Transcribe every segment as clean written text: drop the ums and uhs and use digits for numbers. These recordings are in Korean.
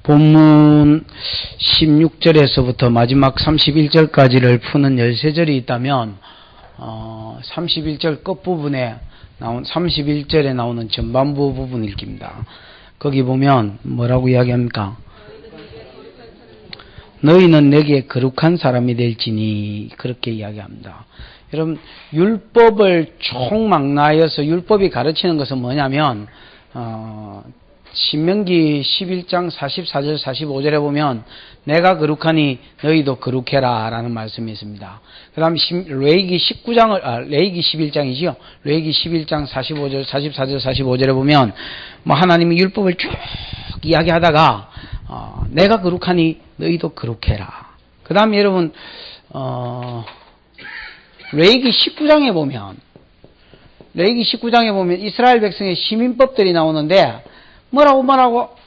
본문 16절에서부터 마지막 31절까지를 푸는 13절이 있다면 31절 끝부분에 나온 31절에 나오는 전반부 부분 읽기입니다. 거기 보면 뭐라고 이야기합니까? 너희는 내게 거룩한 사람이 될지니 그렇게 이야기합니다. 여러분 율법을 총망라하여서 율법이 가르치는 것은 뭐냐면 신명기 11장 44절 45절에 보면 내가 거룩하니 너희도 거룩해라 라는 말씀이 있습니다. 그 다음 레위기 11장이지요. 레위기 11장 45절 44절 45절에 보면 뭐 하나님이 율법을 쭉 이야기하다가 내가 거룩하니 너희도 거룩해라. 그 다음에 여러분 레위기 19장에 보면 이스라엘 백성의 시민법들이 나오는데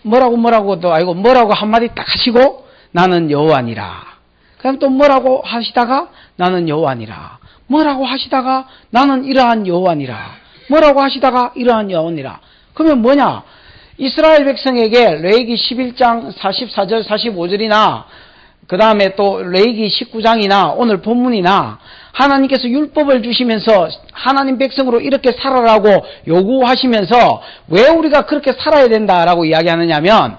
뭐라고도 아니고 뭐라고 한마디 딱 하시고 나는 여호와니라. 그럼 또 뭐라고 하시다가 나는 여호와니라. 뭐라고 하시다가 나는 이러한 여호와니라. 뭐라고 하시다가 이러한 여호와니라. 그러면 뭐냐? 이스라엘 백성에게 레위기 11장 44절 45절이나 그 다음에 또 레위기 19장이나 오늘 본문이나 하나님께서 율법을 주시면서 하나님 백성으로 이렇게 살아라고 요구하시면서 왜 우리가 그렇게 살아야 된다라고 이야기하느냐면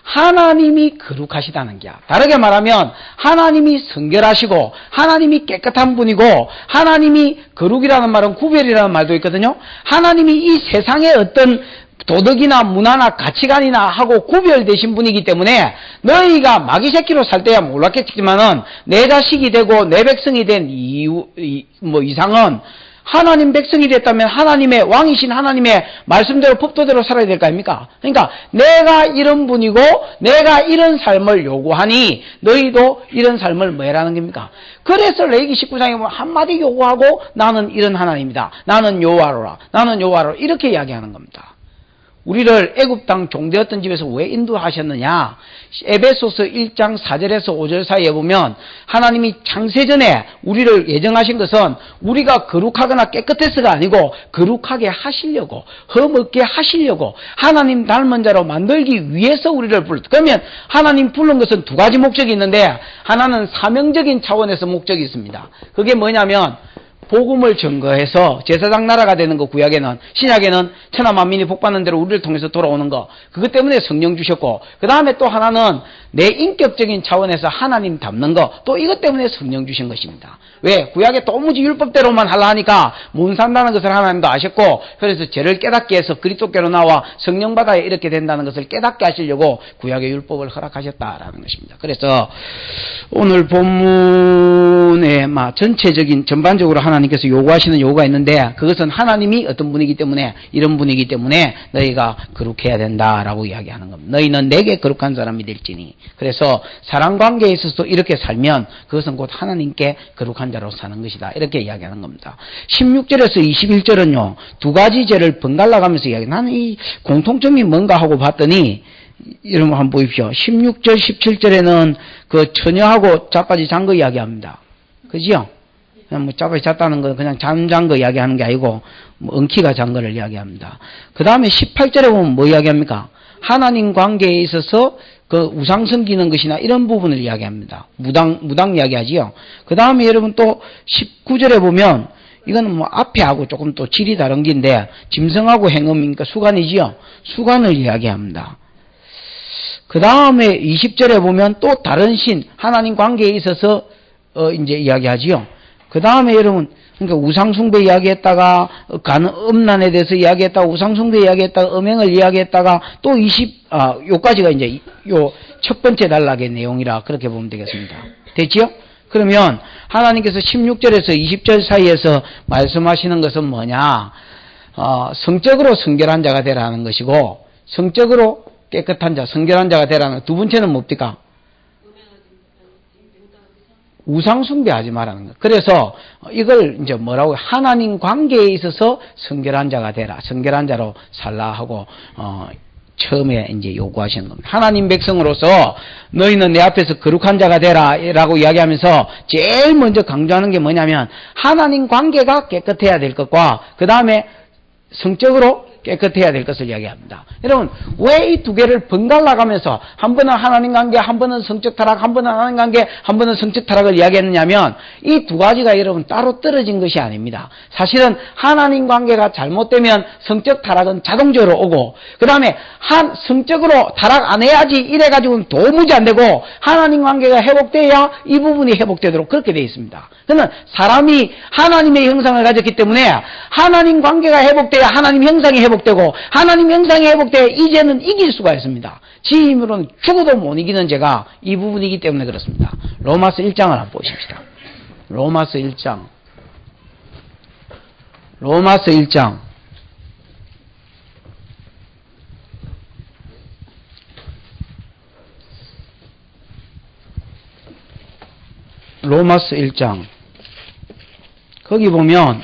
하나님이 거룩하시다는 게야. 다르게 말하면 하나님이 성결하시고 하나님이 깨끗한 분이고 하나님이 거룩이라는 말은 구별이라는 말도 있거든요. 하나님이 이 세상의 어떤 도덕이나 문화나 가치관이나 하고 구별되신 분이기 때문에 너희가 마귀 새끼로 살 때야 몰랐겠지만은 내 자식이 되고 내 백성이 된 이상은 하나님 백성이 됐다면 하나님의 왕이신 하나님의 말씀대로 법도대로 살아야 될 거 아닙니까? 그러니까 내가 이런 분이고 내가 이런 삶을 요구하니 너희도 이런 삶을 뭐 해라는 겁니까? 그래서 레위기 19장에 보면 한마디 요구하고 나는 이런 하나님이다. 나는 여호와로라. 나는 여호와로라. 이렇게 이야기하는 겁니다. 우리를 애굽 땅 종되었던 집에서 왜 인도하셨느냐? 에베소서 1장 4절에서 5절 사이에 보면 하나님이 창세전에 우리를 예정하신 것은 우리가 거룩하거나 깨끗해서가 아니고 거룩하게 하시려고 흠없게 하시려고 하나님 닮은 자로 만들기 위해서 우리를 불렀다. 그러면 하나님 부른 것은 두 가지 목적이 있는데 하나는 사명적인 차원에서 목적이 있습니다. 그게 뭐냐면 복음을 증거해서 제사장 나라가 되는 거 구약에는 신약에는 천하 만민이 복받는 대로 우리를 통해서 돌아오는 거 그것 때문에 성령 주셨고 그 다음에 또 하나는 내 인격적인 차원에서 하나님 닮는 거 또 이것 때문에 성령 주신 것입니다. 왜? 구약에 도무지 율법대로만 하려 하니까 못 산다는 것을 하나님도 아셨고 그래서 죄를 깨닫게 해서 그리스도께로 나와 성령 받아야 이렇게 된다는 것을 깨닫게 하시려고 구약의 율법을 허락하셨다라는 것입니다. 그래서 오늘 본문의 전체적인 전반적으로 하나님께서 요구하시는 요구가 있는데 그것은 하나님이 어떤 분이기 때문에 이런 분이기 때문에 너희가 거룩해야 된다라고 이야기하는 겁니다. 너희는 내게 거룩한 사람이 될지니. 그래서 사랑관계에 있어서 이렇게 살면 그것은 곧 하나님께 거룩한 자로 사는 것이다. 이렇게 이야기하는 겁니다. 16절에서 21절은요. 두 가지 죄를 번갈아 가면서 이야기해요. 나는 이 공통점이 뭔가 하고 봤더니 여러분 한번 보십시오. 16절 17절에는 그 처녀하고 자빠지 잔 거 이야기합니다. 그죠? 그냥 뭐 자빠지 잤다는 건 그냥 잠잔 거 이야기하는 게 아니고 뭐 엉키가 잔 거를 이야기합니다. 그 다음에 18절에 보면 뭐 이야기합니까? 하나님 관계에 있어서 그 우상 섬기는 것이나 이런 부분을 이야기합니다. 무당 이야기하지요. 그 다음에 여러분 또 19절에 보면 이거는 뭐 앞에 하고 조금 또 질이 다른 게인데 짐승하고 행음이니까 수간이지요. 수간을 이야기합니다. 그 다음에 20절에 보면 또 다른 신 하나님 관계에 있어서 이제 이야기하지요. 그 다음에 여러분 그러니까 우상숭배 이야기했다가 음란에 대해서 이야기했다가 우상숭배 이야기했다가 음행을 이야기했다가 또 요까지가 이제 요 첫 번째 단락의 내용이라 그렇게 보면 되겠습니다. 됐지요? 그러면 하나님께서 16절에서 20절 사이에서 말씀하시는 것은 뭐냐? 성적으로 성결한 자가 되라는 것이고 성적으로 깨끗한 자, 성결한 자가 되라는 두 번째는 뭡니까? 우상 숭배하지 말라는 것. 그래서 이걸 이제 뭐라고 하나님 관계에 있어서 성결한 자가 되라. 성결한 자로 살라 하고 처음에 이제 요구하시는 겁니다. 하나님 백성으로서 너희는 내 앞에서 거룩한 자가 되라라고 이야기하면서 제일 먼저 강조하는 게 뭐냐면 하나님 관계가 깨끗해야 될 것과 그 다음에 성적으로 깨끗해야 될 것을 이야기합니다. 여러분, 왜 이 두 개를 번갈아 가면서 한 번은 하나님 관계, 한 번은 성적 타락, 한 번은 하나님 관계, 한 번은 성적 타락을 이야기했느냐면 이 두 가지가 여러분 따로 떨어진 것이 아닙니다. 사실은 하나님 관계가 잘못되면 성적 타락은 자동적으로 오고, 그 다음에 성적으로 타락 안 해야지 이래가지고는 도무지 안 되고, 하나님 관계가 회복돼야 이 부분이 회복되도록 그렇게 되어 있습니다. 그는 사람이 하나님의 형상을 가졌기 때문에 하나님 관계가 회복돼야 하나님 형상이 회복되고, 하나님 형상이 회복돼야 이제는 이길 수가 있습니다. 지 힘으로는 죽어도 못 이기는 죄가 이 부분이기 때문에 그렇습니다. 로마서 1장을 한번 보십시다. 로마서 1장. 로마서 1장. 로마서 1장. 거기 보면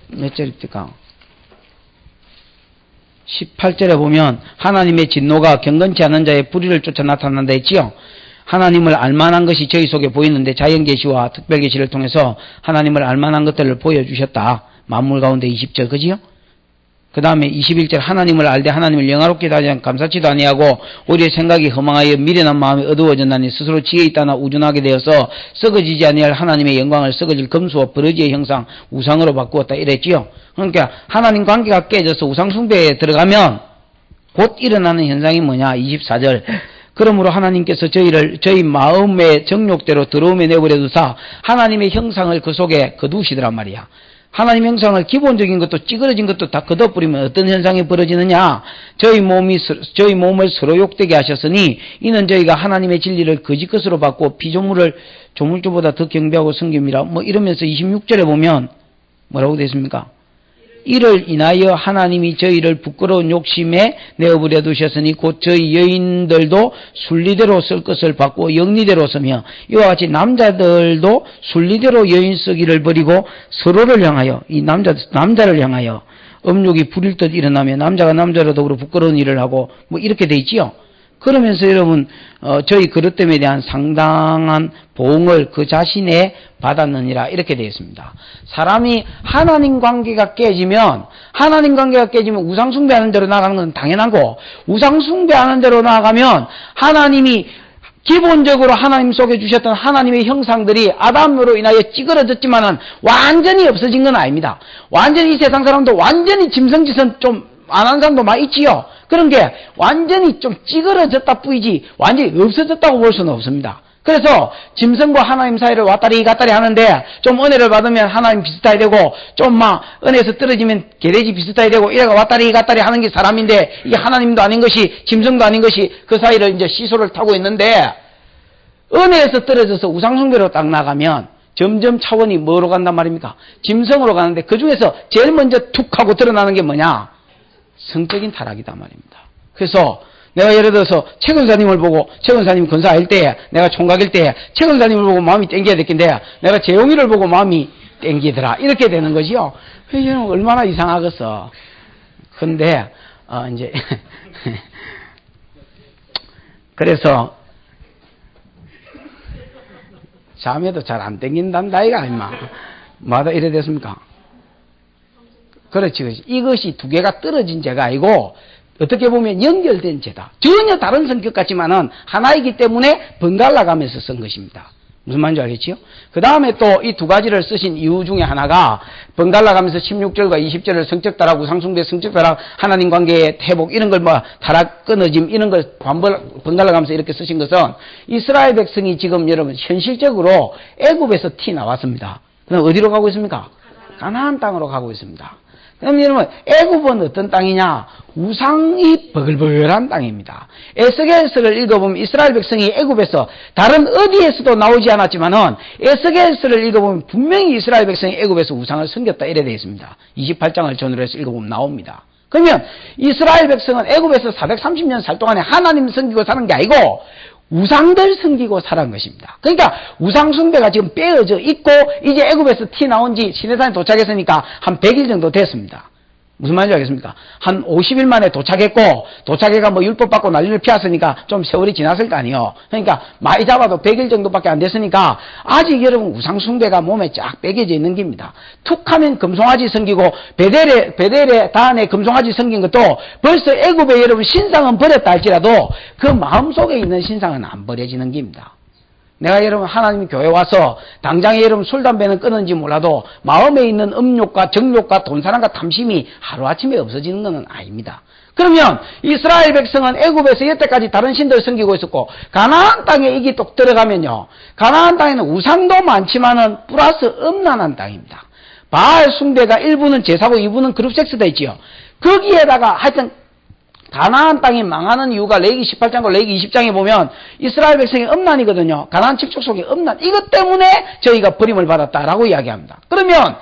몇 절입니까? 18절에 보면 하나님의 진노가 경건치 않은 자의 불의를 쫓아 나타난다 했지요. 하나님을 알만한 것이 저희 속에 보이는데 자연계시와 특별계시를 통해서 하나님을 알만한 것들을 보여주셨다. 만물 가운데 20절 그지요? 그 다음에 21절 하나님을 알되 하나님을 영화롭게도 하지 않고 감사치도 아니하고 오히려 생각이 허망하여 미련한 마음이 어두워졌나니 스스로 지혜 있다나 우둔하게 되어서 썩어지지 아니할 하나님의 영광을 썩어질 금수와 버러지의 형상 우상으로 바꾸었다 이랬지요. 그러니까 하나님 관계가 깨져서 우상 숭배에 들어가면 곧 일어나는 현상이 뭐냐. 24절 그러므로 하나님께서 저희 마음의 정욕대로 더러움에 내버려 두사 하나님의 형상을 그 속에 거두시더란 말이야. 하나님 형상을 기본적인 것도 찌그러진 것도 다 걷어버리면 어떤 현상이 벌어지느냐. 저희 몸을 서로 욕되게 하셨으니 이는 저희가 하나님의 진리를 거짓 것으로 바꾸어 피조물을 조물주보다 더 경배하고 섬깁니다. 뭐 이러면서 26절에 보면 뭐라고 되어 있습니까? 이를 인하여 하나님이 저희를 부끄러운 욕심에 내어버려 두셨으니 곧 저희 여인들도 순리대로 쓸 것을 바꾸어 영리대로 쓰며 이와 같이 남자들도 순리대로 여인 쓰기를 버리고 서로를 향하여 이 남자를 향하여 음욕이 부릴 듯 일어나며 남자가 남자로 더불어 부끄러운 일을 하고 뭐 이렇게 돼 있지요. 그러면서 여러분 저희 그릇됨에 대한 상당한 보응을 그 자신에 받았느니라 이렇게 되어 있습니다. 사람이 하나님 관계가 깨지면 우상 숭배하는 대로 나가는 건 당연하고, 우상 숭배하는 대로 나아가면 하나님이 기본적으로 하나님 속에 주셨던 하나님의 형상들이 아담으로 인하여 찌그러졌지만은 완전히 없어진 건 아닙니다. 완전히 이 세상 사람도 완전히 짐승짓은 좀 안 한 사람도 많이 있지요. 그런 게 완전히 좀 찌그러졌다 뿐이지 완전히 없어졌다고 볼 수는 없습니다. 그래서 짐승과 하나님 사이를 왔다리 갔다리 하는데 좀 은혜를 받으면 하나님 비슷하게 되고 좀 막 은혜에서 떨어지면 개돼지 비슷하게 되고 이래가 왔다리 갔다리 하는 게 사람인데 이게 하나님도 아닌 것이 짐승도 아닌 것이 그 사이를 이제 시소를 타고 있는데, 은혜에서 떨어져서 우상숭배로 딱 나가면 점점 차원이 뭐로 간단 말입니까? 짐승으로 가는데 그 중에서 제일 먼저 툭 하고 드러나는 게 뭐냐? 성적인 타락이다 말입니다. 그래서 내가 예를 들어서 최 권사님을 보고 최 권사님 권사할 때 내가 총각일 때 최 권사님을 보고 마음이 땡겨야 됐긴데 내가 재용이를 보고 마음이 땡기더라 이렇게 되는 거지요. 이건 얼마나 이상하겠어. 근데 이제 그래서 자매도 잘 안 땡긴단다 이가 임마. 마다 이래 됐습니까? 그렇지. 이것이 두 개가 떨어진 죄가 아니고 어떻게 보면 연결된 죄다. 전혀 다른 성격 같지만은 하나이기 때문에 번갈아 가면서 쓴 것입니다. 무슨 말인지 알겠지요? 그 다음에 또 이 두 가지를 쓰신 이유 중에 하나가 번갈아 가면서 16절과 20절을 성적 타락, 우상숭배, 성적 타락, 하나님 관계의 회복 이런 걸 뭐 타락, 끊어짐 이런 걸 번갈아 가면서 이렇게 쓰신 것은 이스라엘 백성이 지금 여러분 현실적으로 애굽에서 티 나왔습니다. 그럼 어디로 가고 있습니까? 가나안 땅으로 가고 있습니다. 그럼 여러분 애굽은 어떤 땅이냐? 우상이 버글버글한 땅입니다. 에스겔서를 읽어보면 이스라엘 백성이 애굽에서 다른 어디에서도 나오지 않았지만은 에스겔서를 읽어보면 분명히 이스라엘 백성이 애굽에서 우상을 섬겼다 이래 되어 있습니다. 28장을 전후로 해서 읽어보면 나옵니다. 그러면 이스라엘 백성은 애굽에서 430년 살 동안에 하나님 섬기고 사는 게 아니고 우상들 섬기고 살아간 것입니다. 그러니까 우상 숭배가 지금 빼어져 있고 이제 애굽에서 티 나온 지 시내산에 도착했으니까 한 100일 정도 됐습니다. 무슨 말인지 알겠습니까? 한 50일 만에 도착했고, 도착해가 뭐 율법 받고 난리를 피웠으니까 좀 세월이 지났을 거 아니에요. 그러니까 많이 잡아도 100일 정도밖에 안 됐으니까 아직 여러분 우상숭배가 몸에 쫙 빼겨져 있는 겁니다. 툭 하면 금송아지 생기고, 베델에 다안에 금송아지 생긴 것도 벌써 애굽에 여러분 신상은 버렸다 할지라도 그 마음속에 있는 신상은 안 버려지는 겁니다. 내가 여러분 하나님 교회 와서 당장에 여러분 술, 담배는 끊는지 몰라도 마음에 있는 음욕과 정욕과 돈사랑과 탐심이 하루아침에 없어지는 것은 아닙니다. 그러면 이스라엘 백성은 애굽에서 여태까지 다른 신들을 섬기고 있었고 가나안 땅에 이게 또 들어가면요. 가나안 땅에는 우상도 많지만은 플러스 음란한 땅입니다. 바알 숭배가 1부는 제사고 2부는 그룹 섹스 돼 있지요. 거기에다가 하여튼 가나안 땅이 망하는 이유가 레위기 18장과 레위기 20장에 보면 이스라엘 백성의 음란이거든요. 가나안 칙족 속의 음란. 이것 때문에 저희가 버림을 받았다라고 이야기합니다. 그러면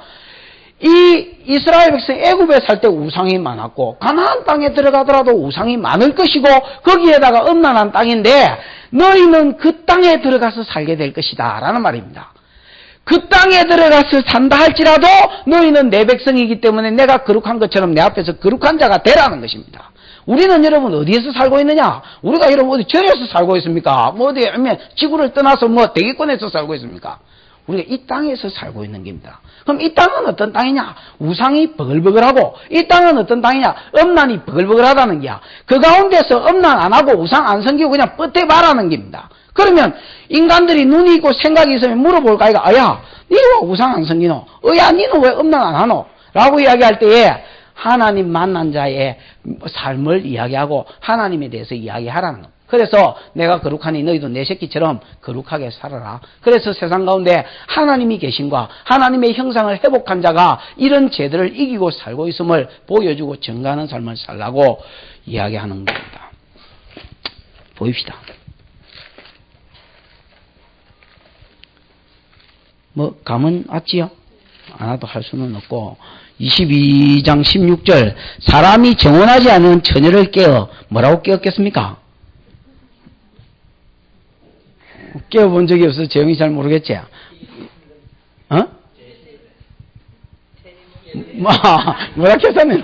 이 이스라엘 백성이 애굽에 살 때 우상이 많았고 가나안 땅에 들어가더라도 우상이 많을 것이고 거기에다가 음란한 땅인데 너희는 그 땅에 들어가서 살게 될 것이다 라는 말입니다. 그 땅에 들어가서 산다 할지라도 너희는 내 백성이기 때문에 내가 거룩한 것처럼 내 앞에서 거룩한 자가 되라는 것입니다. 우리는 여러분 어디에서 살고 있느냐? 우리가 여러분 어디 절에서 살고 있습니까? 뭐 어디 아니면 지구를 떠나서 뭐 대기권에서 살고 있습니까? 우리가 이 땅에서 살고 있는 겁니다. 그럼 이 땅은 어떤 땅이냐? 우상이 버글버글하고 이 땅은 어떤 땅이냐? 음란이 버글버글하다는 게야. 그 가운데서 음란 안 하고 우상 안 섬기고 그냥 뻗대봐라는 겁니다. 그러면 인간들이 눈이 있고 생각이 있으면 물어볼까? 이거 아야 니 왜 우상 안 섬기노? 야 니는 왜 음란 안 하노? 라고 이야기할 때에 하나님 만난 자의 삶을 이야기하고 하나님에 대해서 이야기하라는 것. 그래서 내가 거룩하니 너희도 내 새끼처럼 거룩하게 살아라. 그래서 세상 가운데 하나님이 계신과 하나님의 형상을 회복한 자가 이런 죄들을 이기고 살고 있음을 보여주고 증가하는 삶을 살라고 이야기하는 겁니다. 보입시다. 뭐 감은 왔지요? 안 와도 할 수는 없고 22장 16절 사람이 정원하지 않은 처녀를 깨어 뭐라고 깨었겠습니까? 깨어본 적이 없어서 제형이 잘 모르겠지? 어? 뭐라 깨었다면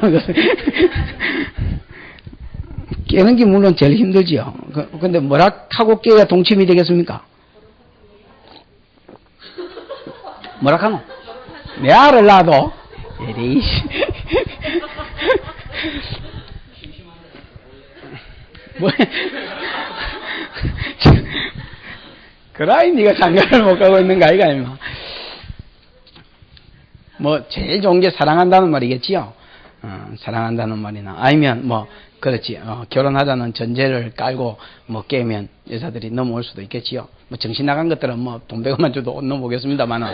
깨는 게 물론 제일 힘들지요. 근데 뭐라 하고 깨야 동침이 되겠습니까? 뭐라 하노? 내 알을 놔도 에레이씨. 뭐, 그라이 니가 장가를 못 가고 있는 거 아이가, 임마. 뭐, 제일 좋은 게 사랑한다는 말이겠지요. 사랑한다는 말이나, 아니면 뭐, 그렇지, 결혼하자는 전제를 깔고, 뭐, 깨면 여자들이 넘어올 수도 있겠지요. 뭐, 정신 나간 것들은 뭐, 돈 100원만 줘도 넘어오겠습니다만은.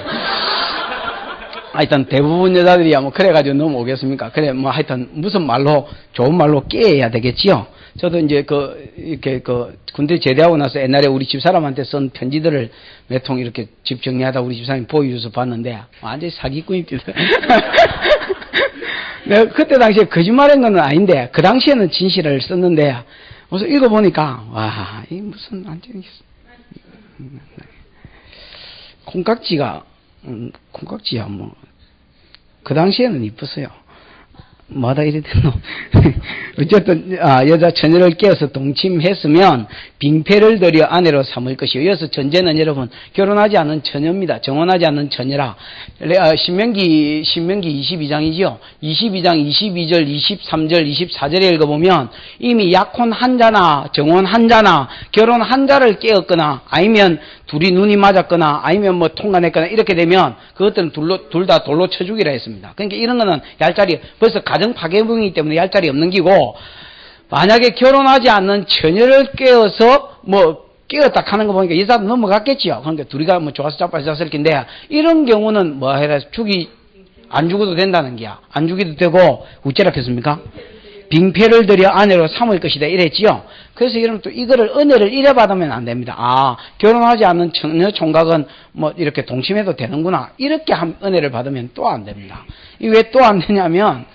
하여튼 대부분 여자들이야 뭐 그래가지고 넘어오겠습니까? 그래 뭐 하여튼 무슨 말로 좋은 말로 깨야 되겠지요. 저도 이제 이렇게 군대 제대하고 나서 옛날에 우리 집사람한테 쓴 편지들을 몇 통 이렇게 집 정리하다 우리 집사람이 보여줘서 봤는데 완전히 사기꾼입니다. 내가 그때 당시에 거짓말한 건 아닌데 그 당시에는 진실을 썼는데 그래서 읽어보니까 와 이 무슨 완전히 콩깍지야 뭐 그 당시에는 이뻤어요. 뭐다 이래 됐노. 어쨌든 여자 처녀를 깨어서 동침했으면 빙패를 들여 아내로 삼을 것이요. 여기서 전제는 여러분 결혼하지 않은 처녀입니다. 정혼하지 않은 처녀라. 신명기 22장이지요. 22장 22절 23절 24절에 읽어보면 이미 약혼 한 자나 정혼 한 자나 결혼 한 자를 깨었거나 아니면 둘이 눈이 맞았거나 아니면 뭐 통관했거나 이렇게 되면 그것들은 둘 다 돌로 쳐 죽이라 했습니다. 그러니까 이런 거는 얄짤이 벌써 가정 파괴범이기 때문에 얄짤이 없는 기고 만약에 결혼하지 않는 처녀를 깨어서 뭐 깨었다 하는 거 보니까 여자도 넘어갔겠지요. 그러니까 둘이가 뭐 좋아서 자빠졌을 텐데 이런 경우는 뭐 해라 안 죽어도 된다는 게야. 안 죽여도 되고 어째라 했습니까? 빙패를 들여 아내로 삼을 것이다 이랬지요. 그래서 여러분 또 이거를 은혜를 이래 받으면 안 됩니다. 결혼하지 않는 처녀 총각은 뭐 이렇게 동침해도 되는구나 이렇게 은혜를 받으면 또 안 됩니다. 이 왜 또 안 되냐면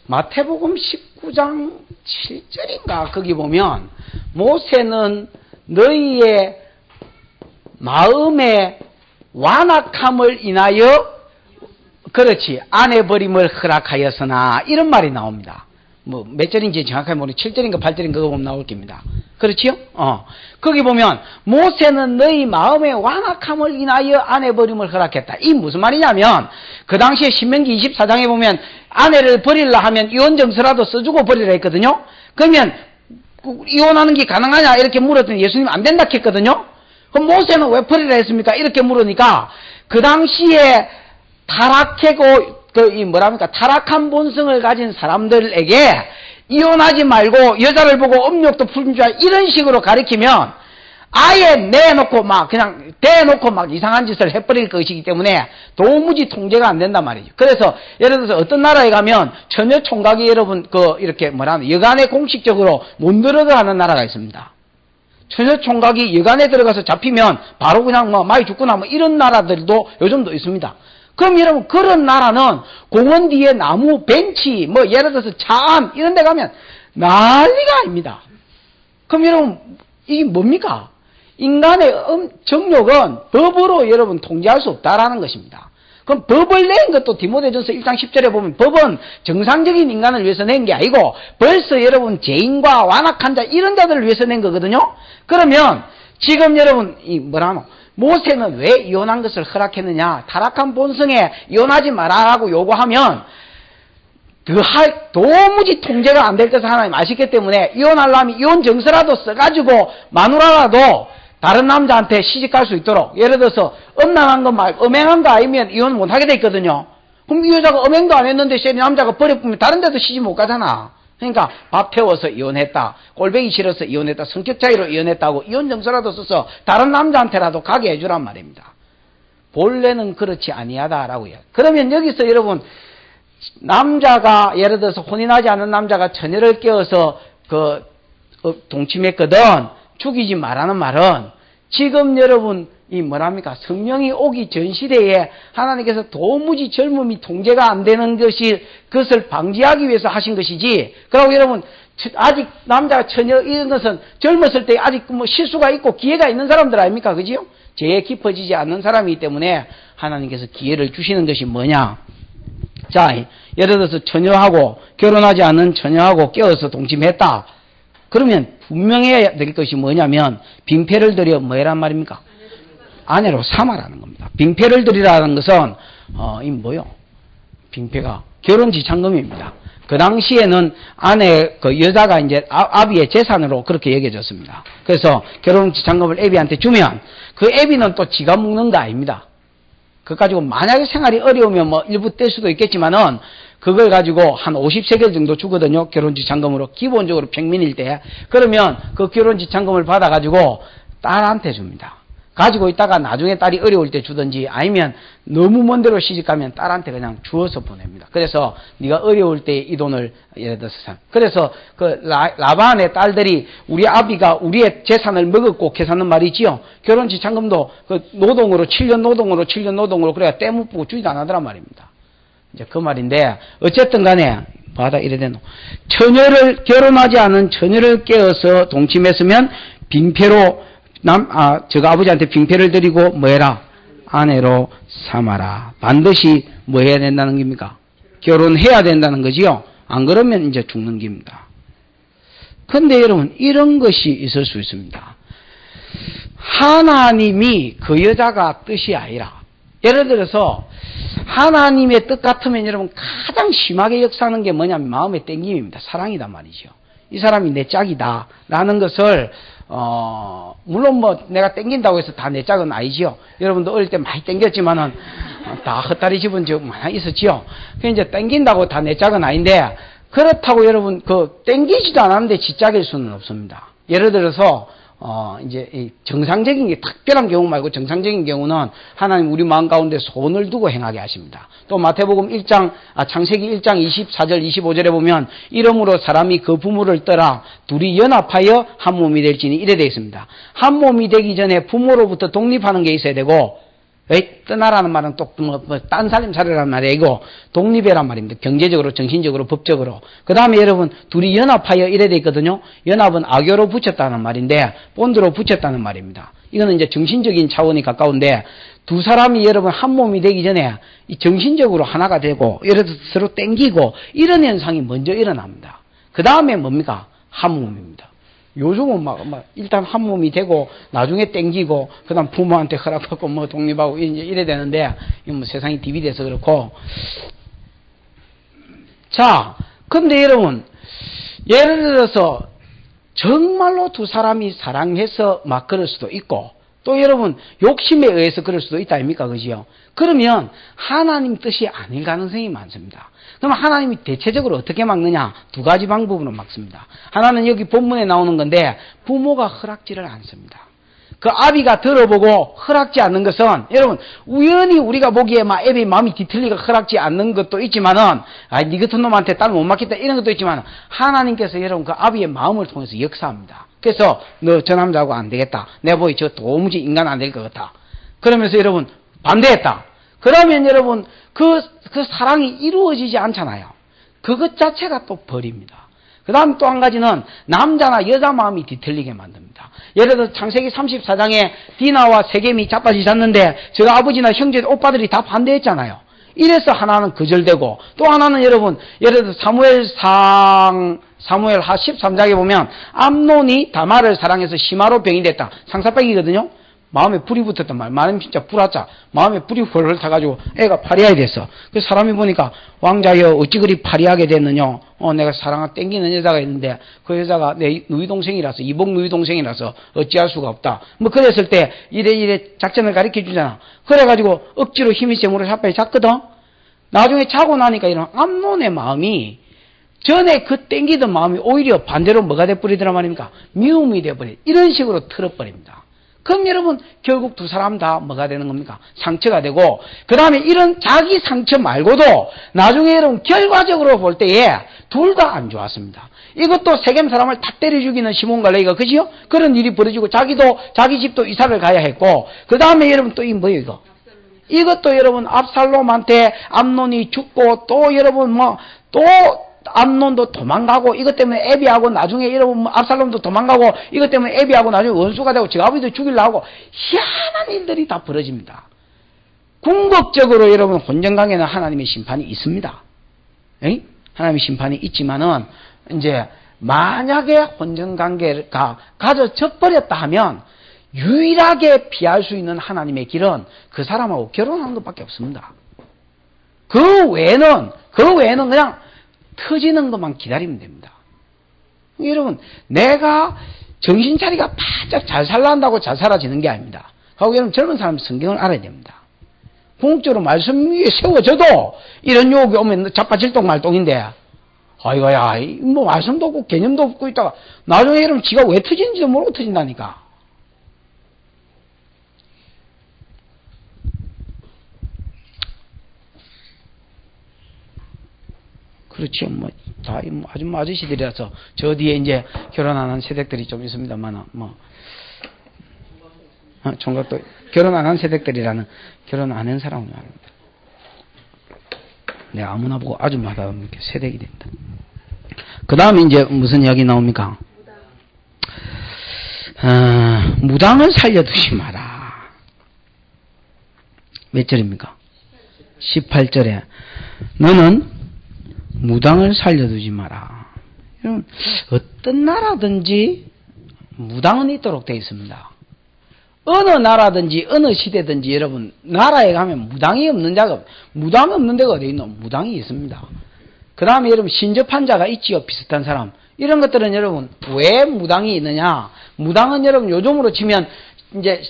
마태복음 19장 7절인가 거기 보면 모세는 너희의 마음에 완악함을 인하여 그렇지 아내 버림을 허락하였으나 이런 말이 나옵니다. 뭐 몇 절인지 정확하게 모르겠는데 7절인가 8절인가 그거 보면 나올 겁니다. 그렇지요? 거기 보면 모세는 너희 마음의 완악함을 인하여 아내 버림을 허락했다. 이 무슨 말이냐면 그 당시에 신명기 24장에 보면 아내를 버리려 하면 이혼정서라도 써주고 버리라 했거든요. 그러면 이혼하는 게 가능하냐 이렇게 물었더니 예수님 안 된다 했거든요. 그럼 모세는 왜 버리라 했습니까? 이렇게 물으니까 그 당시에 타락하고 타락한 본성을 가진 사람들에게 이혼하지 말고 여자를 보고 음욕도 품주라 이런 식으로 가리키면 아예 내놓고 막 그냥 대놓고 막 이상한 짓을 해버릴 것이기 때문에 도무지 통제가 안 된단 말이죠. 그래서 예를 들어서 어떤 나라에 가면 처녀 총각이 여러분 이렇게 여간에 공식적으로 못 들어가는 나라가 있습니다. 처녀 총각이 여간에 들어가서 잡히면 바로 그냥 많이 죽거나 이런 나라들도 요즘도 있습니다. 그럼 여러분 그런 나라는 공원 뒤에 나무 벤치 예를 들어서 차안 이런 데 가면 난리가 아닙니다. 그럼 여러분 이게 뭡니까? 인간의 정욕은 법으로 여러분 통제할 수 없다라는 것입니다. 그럼 법을 낸 것도 디모데전서 1장 10절에 보면 법은 정상적인 인간을 위해서 낸 게 아니고 벌써 여러분 죄인과 완악한 자 이런 자들을 위해서 낸 거거든요. 그러면 지금 여러분 모세는 왜 이혼한 것을 허락했느냐? 타락한 본성에 이혼하지 말아라고 요구하면 도무지 통제가 안 될 것을 하나님 아시기 때문에 이혼하려면 이혼 정서라도 써가지고 마누라라도 다른 남자한테 시집갈 수 있도록 예를 들어서 음란한 거 말고 음행한 거 아니면 이혼 못하게 돼 있거든요. 그럼 이 여자가 음행도 안 했는데 남자가 버려보면 다른 데도 시집 못 가잖아. 그러니까 밥 태워서 이혼했다. 꼴보기 싫어서 이혼했다. 성격 차이로 이혼했다고 이혼 정서라도 써서 다른 남자한테라도 가게 해주란 말입니다. 본래는 그렇지 아니하다라고요. 그러면 여기서 여러분 남자가 예를 들어서 혼인하지 않은 남자가 처녀를 깨워서 동침했거든 죽이지 말라는 말은 지금 여러분 성령이 오기 전 시대에 하나님께서 도무지 젊음이 통제가 안 되는 그것을 방지하기 위해서 하신 것이지. 그리고 여러분 아직 남자가 처녀 이런 것은 젊었을 때 아직 실수가 있고 기회가 있는 사람들 아닙니까? 그지요? 죄에 깊어지지 않는 사람이기 때문에 하나님께서 기회를 주시는 것이 뭐냐? 자, 예를 들어서 처녀하고 결혼하지 않은 처녀하고 깨어서 동침했다. 그러면 분명해야 될 것이 뭐냐면 빙패를 들여 뭐란 말입니까? 아내로 삼아라는 겁니다. 빙패를 들이라는 것은 빙패가 결혼지참금입니다. 그 당시에는 여자가 이제 아비의 재산으로 그렇게 여겨졌습니다. 그래서 결혼지참금을 애비한테 주면 그 애비는 또 지가 먹는 거 아닙니다. 그거 가지고 만약에 생활이 어려우면 일부 뗄 수도 있겠지만은 그걸 가지고 한 50세겔 정도 주거든요. 결혼지참금으로 기본적으로 평민일 때. 그러면 그 결혼지참금을 받아가지고 딸한테 줍니다. 가지고 있다가 나중에 딸이 어려울 때 주든지 아니면 너무 먼 데로 시집가면 딸한테 그냥 주어서 보냅니다. 그래서 네가 어려울 때 이 돈을 예를 들어서 그래서 라반의 딸들이 우리 아비가 우리의 재산을 먹었고 계산하는 말이지요. 결혼지참금도 노동으로 7년 노동으로 그래야 떼묻고 주지도 안 하더란 말입니다. 이제 그 말인데 어쨌든 간에 이래 되노. 결혼하지 않은 처녀를 깨어서 동침했으면 빙패로 저가 아버지한테 빙패를 드리고 뭐해라? 아내로 삼아라. 반드시 뭐 해야 된다는 겁니까? 결혼해야 된다는 거지요. 안 그러면 이제 죽는 겁니다. 근데 여러분 이런 것이 있을 수 있습니다. 하나님이 그 여자가 뜻이 아니라 예를 들어서 하나님의 뜻 같으면 여러분 가장 심하게 역사하는 게 뭐냐면 마음의 땡김입니다. 사랑이단 말이죠. 이 사람이 내 짝이다 라는 것을 물론 내가 땡긴다고 해서 다 내 짝은 아니지요. 여러분도 어릴 때 많이 땡겼지만은 다 헛다리 집은 적 많이 있었지요. 그 이제 땡긴다고 다 내 짝은 아닌데 그렇다고 여러분 땡기지도 않았는데 지 짝일 수는 없습니다. 예를 들어서 이제 이 정상적인 게 특별한 경우 말고 정상적인 경우는 하나님 우리 마음 가운데 손을 두고 행하게 하십니다. 또 마태복음 창세기 1장 24절 25절에 보면 이러므로 사람이 그 부모를 떠나 둘이 연합하여 한 몸이 될지니 이래 되어 있습니다. 한 몸이 되기 전에 부모로부터 독립하는 게 있어야 되고 떠나라는 말은 또 딴 살림살이라는 말이 아니고 독립이란 말입니다. 경제적으로, 정신적으로, 법적으로. 그 다음에 여러분 둘이 연합하여 이래 돼 있거든요. 연합은 악교로 붙였다는 말인데 본드로 붙였다는 말입니다. 이거는 이제 정신적인 차원이 가까운데 두 사람이 여러분 한 몸이 되기 전에 이 정신적으로 하나가 되고 예를 들어서 서로 땡기고 이런 현상이 먼저 일어납니다. 그 다음에 뭡니까? 한 몸입니다. 요즘은 막 일단 한 몸이 되고 나중에 땡기고 그다음 부모한테 허락받고 뭐 독립하고 이제 이래 되는데 이건 뭐 세상이 디비돼서 그렇고. 자, 근데 여러분 예를 들어서 정말로 두 사람이 사랑해서 막 그럴 수도 있고 또 여러분 욕심에 의해서 그럴 수도 있다 아닙니까? 그지요? 그러면 하나님 뜻이 아닐 가능성이 많습니다. 그럼 하나님이 대체적으로 어떻게 막느냐? 두 가지 방법으로 막습니다. 하나는 여기 본문에 나오는 건데 부모가 허락지를 않습니다. 그 아비가 들어보고 허락지 않는 것은 여러분 우연히 우리가 보기에 막 애비 마음이 뒤틀리가 허락지 않는 것도 있지만은 니 같은 놈한테 딸 못 맡겠다 이런 것도 있지만 하나님께서 여러분 그 아비의 마음을 통해서 역사합니다. 그래서 너 저 남자하고 안 되겠다. 내가 보기 저 도무지 인간 안 될 것 같아. 그러면서 여러분 반대했다. 그러면 여러분 그 사랑이 이루어지지 않잖아요. 그것 자체가 또 벌입니다. 그 다음 또 한 가지는 남자나 여자 마음이 뒤틀리게 만듭니다. 예를 들어 창세기 34장에 디나와 세겜이 자빠지 잤는데 저 아버지나 형제 오빠들이 다 반대했잖아요. 이래서 하나는 거절되고 또 하나는 여러분 예를 들어 사무엘하 13장에 보면 암논이 다말을 사랑해서 시마로 병이 됐다. 상사병이거든요. 마음에 불이 붙었단 말이야. 마음이 진짜 불았자. 마음에 불이 홀홀 타가지고 애가 파리하게 됐어. 그 사람이 보니까 왕자여 어찌 그리 파리하게 됐느냐. 내가 사랑을 땡기는 여자가 있는데 그 여자가 내 누이동생이라서 이복 누이동생이라서 어찌할 수가 없다. 뭐 그랬을 때 이래 작전을 가르쳐 주잖아. 그래가지고 억지로 힘이 세 물을 샷발에 잤거든. 나중에 자고 나니까 이런 암논의 마음이 전에 그 땡기던 마음이 오히려 반대로 뭐가 돼버리더라 말입니까? 미움이 돼버려. 이런 식으로 틀어버립니다. 그럼 여러분 결국 두 사람 다 뭐가 되는 겁니까? 상처가 되고 그 다음에 이런 자기 상처 말고도 나중에 여러분 결과적으로 볼 때에 둘 다 안 좋았습니다. 이것도 세겜 사람을 다 때려 죽이는 시몬 갈레이가 그지요? 그런 일이 벌어지고 자기도 자기 집도 이사를 가야 했고 그 다음에 여러분 또 이 뭐예요 이거? 이것도 여러분 압살롬한테 암논이 죽고 또 여러분 또 암논도 도망가고 이것 때문에 애비하고 나중에 여러분 압살롬도 도망가고 이것 때문에 애비하고 나중에 원수가 되고 저 아버지도 죽이려고 희한한 일들이 다 벌어집니다. 궁극적으로 여러분 혼전관계는 하나님의 심판이 있습니다. 에이? 하나님의 심판이 있지만은 이제 만약에 혼전관계가 가져져 버렸다 하면 유일하게 피할 수 있는 하나님의 길은 그 사람하고 결혼하는 것밖에 없습니다. 그 외에는 그냥 터지는 것만 기다리면 됩니다. 여러분 내가 정신 차리가 바짝 잘 살란다고 잘 살아지는 게 아닙니다. 하고 여러분 젊은 사람 성경을 알아야 됩니다. 궁극적으로 말씀 위에 세워져도 이런 유혹이 오면 자빠질동 말동인데 아이고야 뭐 말씀도 없고 개념도 없고 있다가 나중에 여러분 지가 왜 터지는지도 모르고 터진다니까. 그렇죠. 다 아줌마 아저씨들이라서 저 뒤에 이제 결혼 안 한 세댁들이 좀 있습니다만 총각도 결혼 안 한 세댁들이라는 결혼 안 한 사람은 말입니다. 네, 아무나 보고 아줌마다 이렇게 세댁이 됩니다. 그 다음에 이제 무슨 이야기 나옵니까? 무당을 살려두지 마라. 몇 절입니까? 18절에 너는 무당을 살려두지 마라. 여러분 어떤 나라든지 무당은 있도록 되어 있습니다. 어느 나라든지 어느 시대든지 여러분 나라에 가면 무당이 없는 데가 어디 있노? 무당이 있습니다. 그 다음에 여러분 신접한 자가 있지요. 비슷한 사람. 이런 것들은 여러분 왜 무당이 있느냐? 무당은 여러분 요즘으로 치면 이제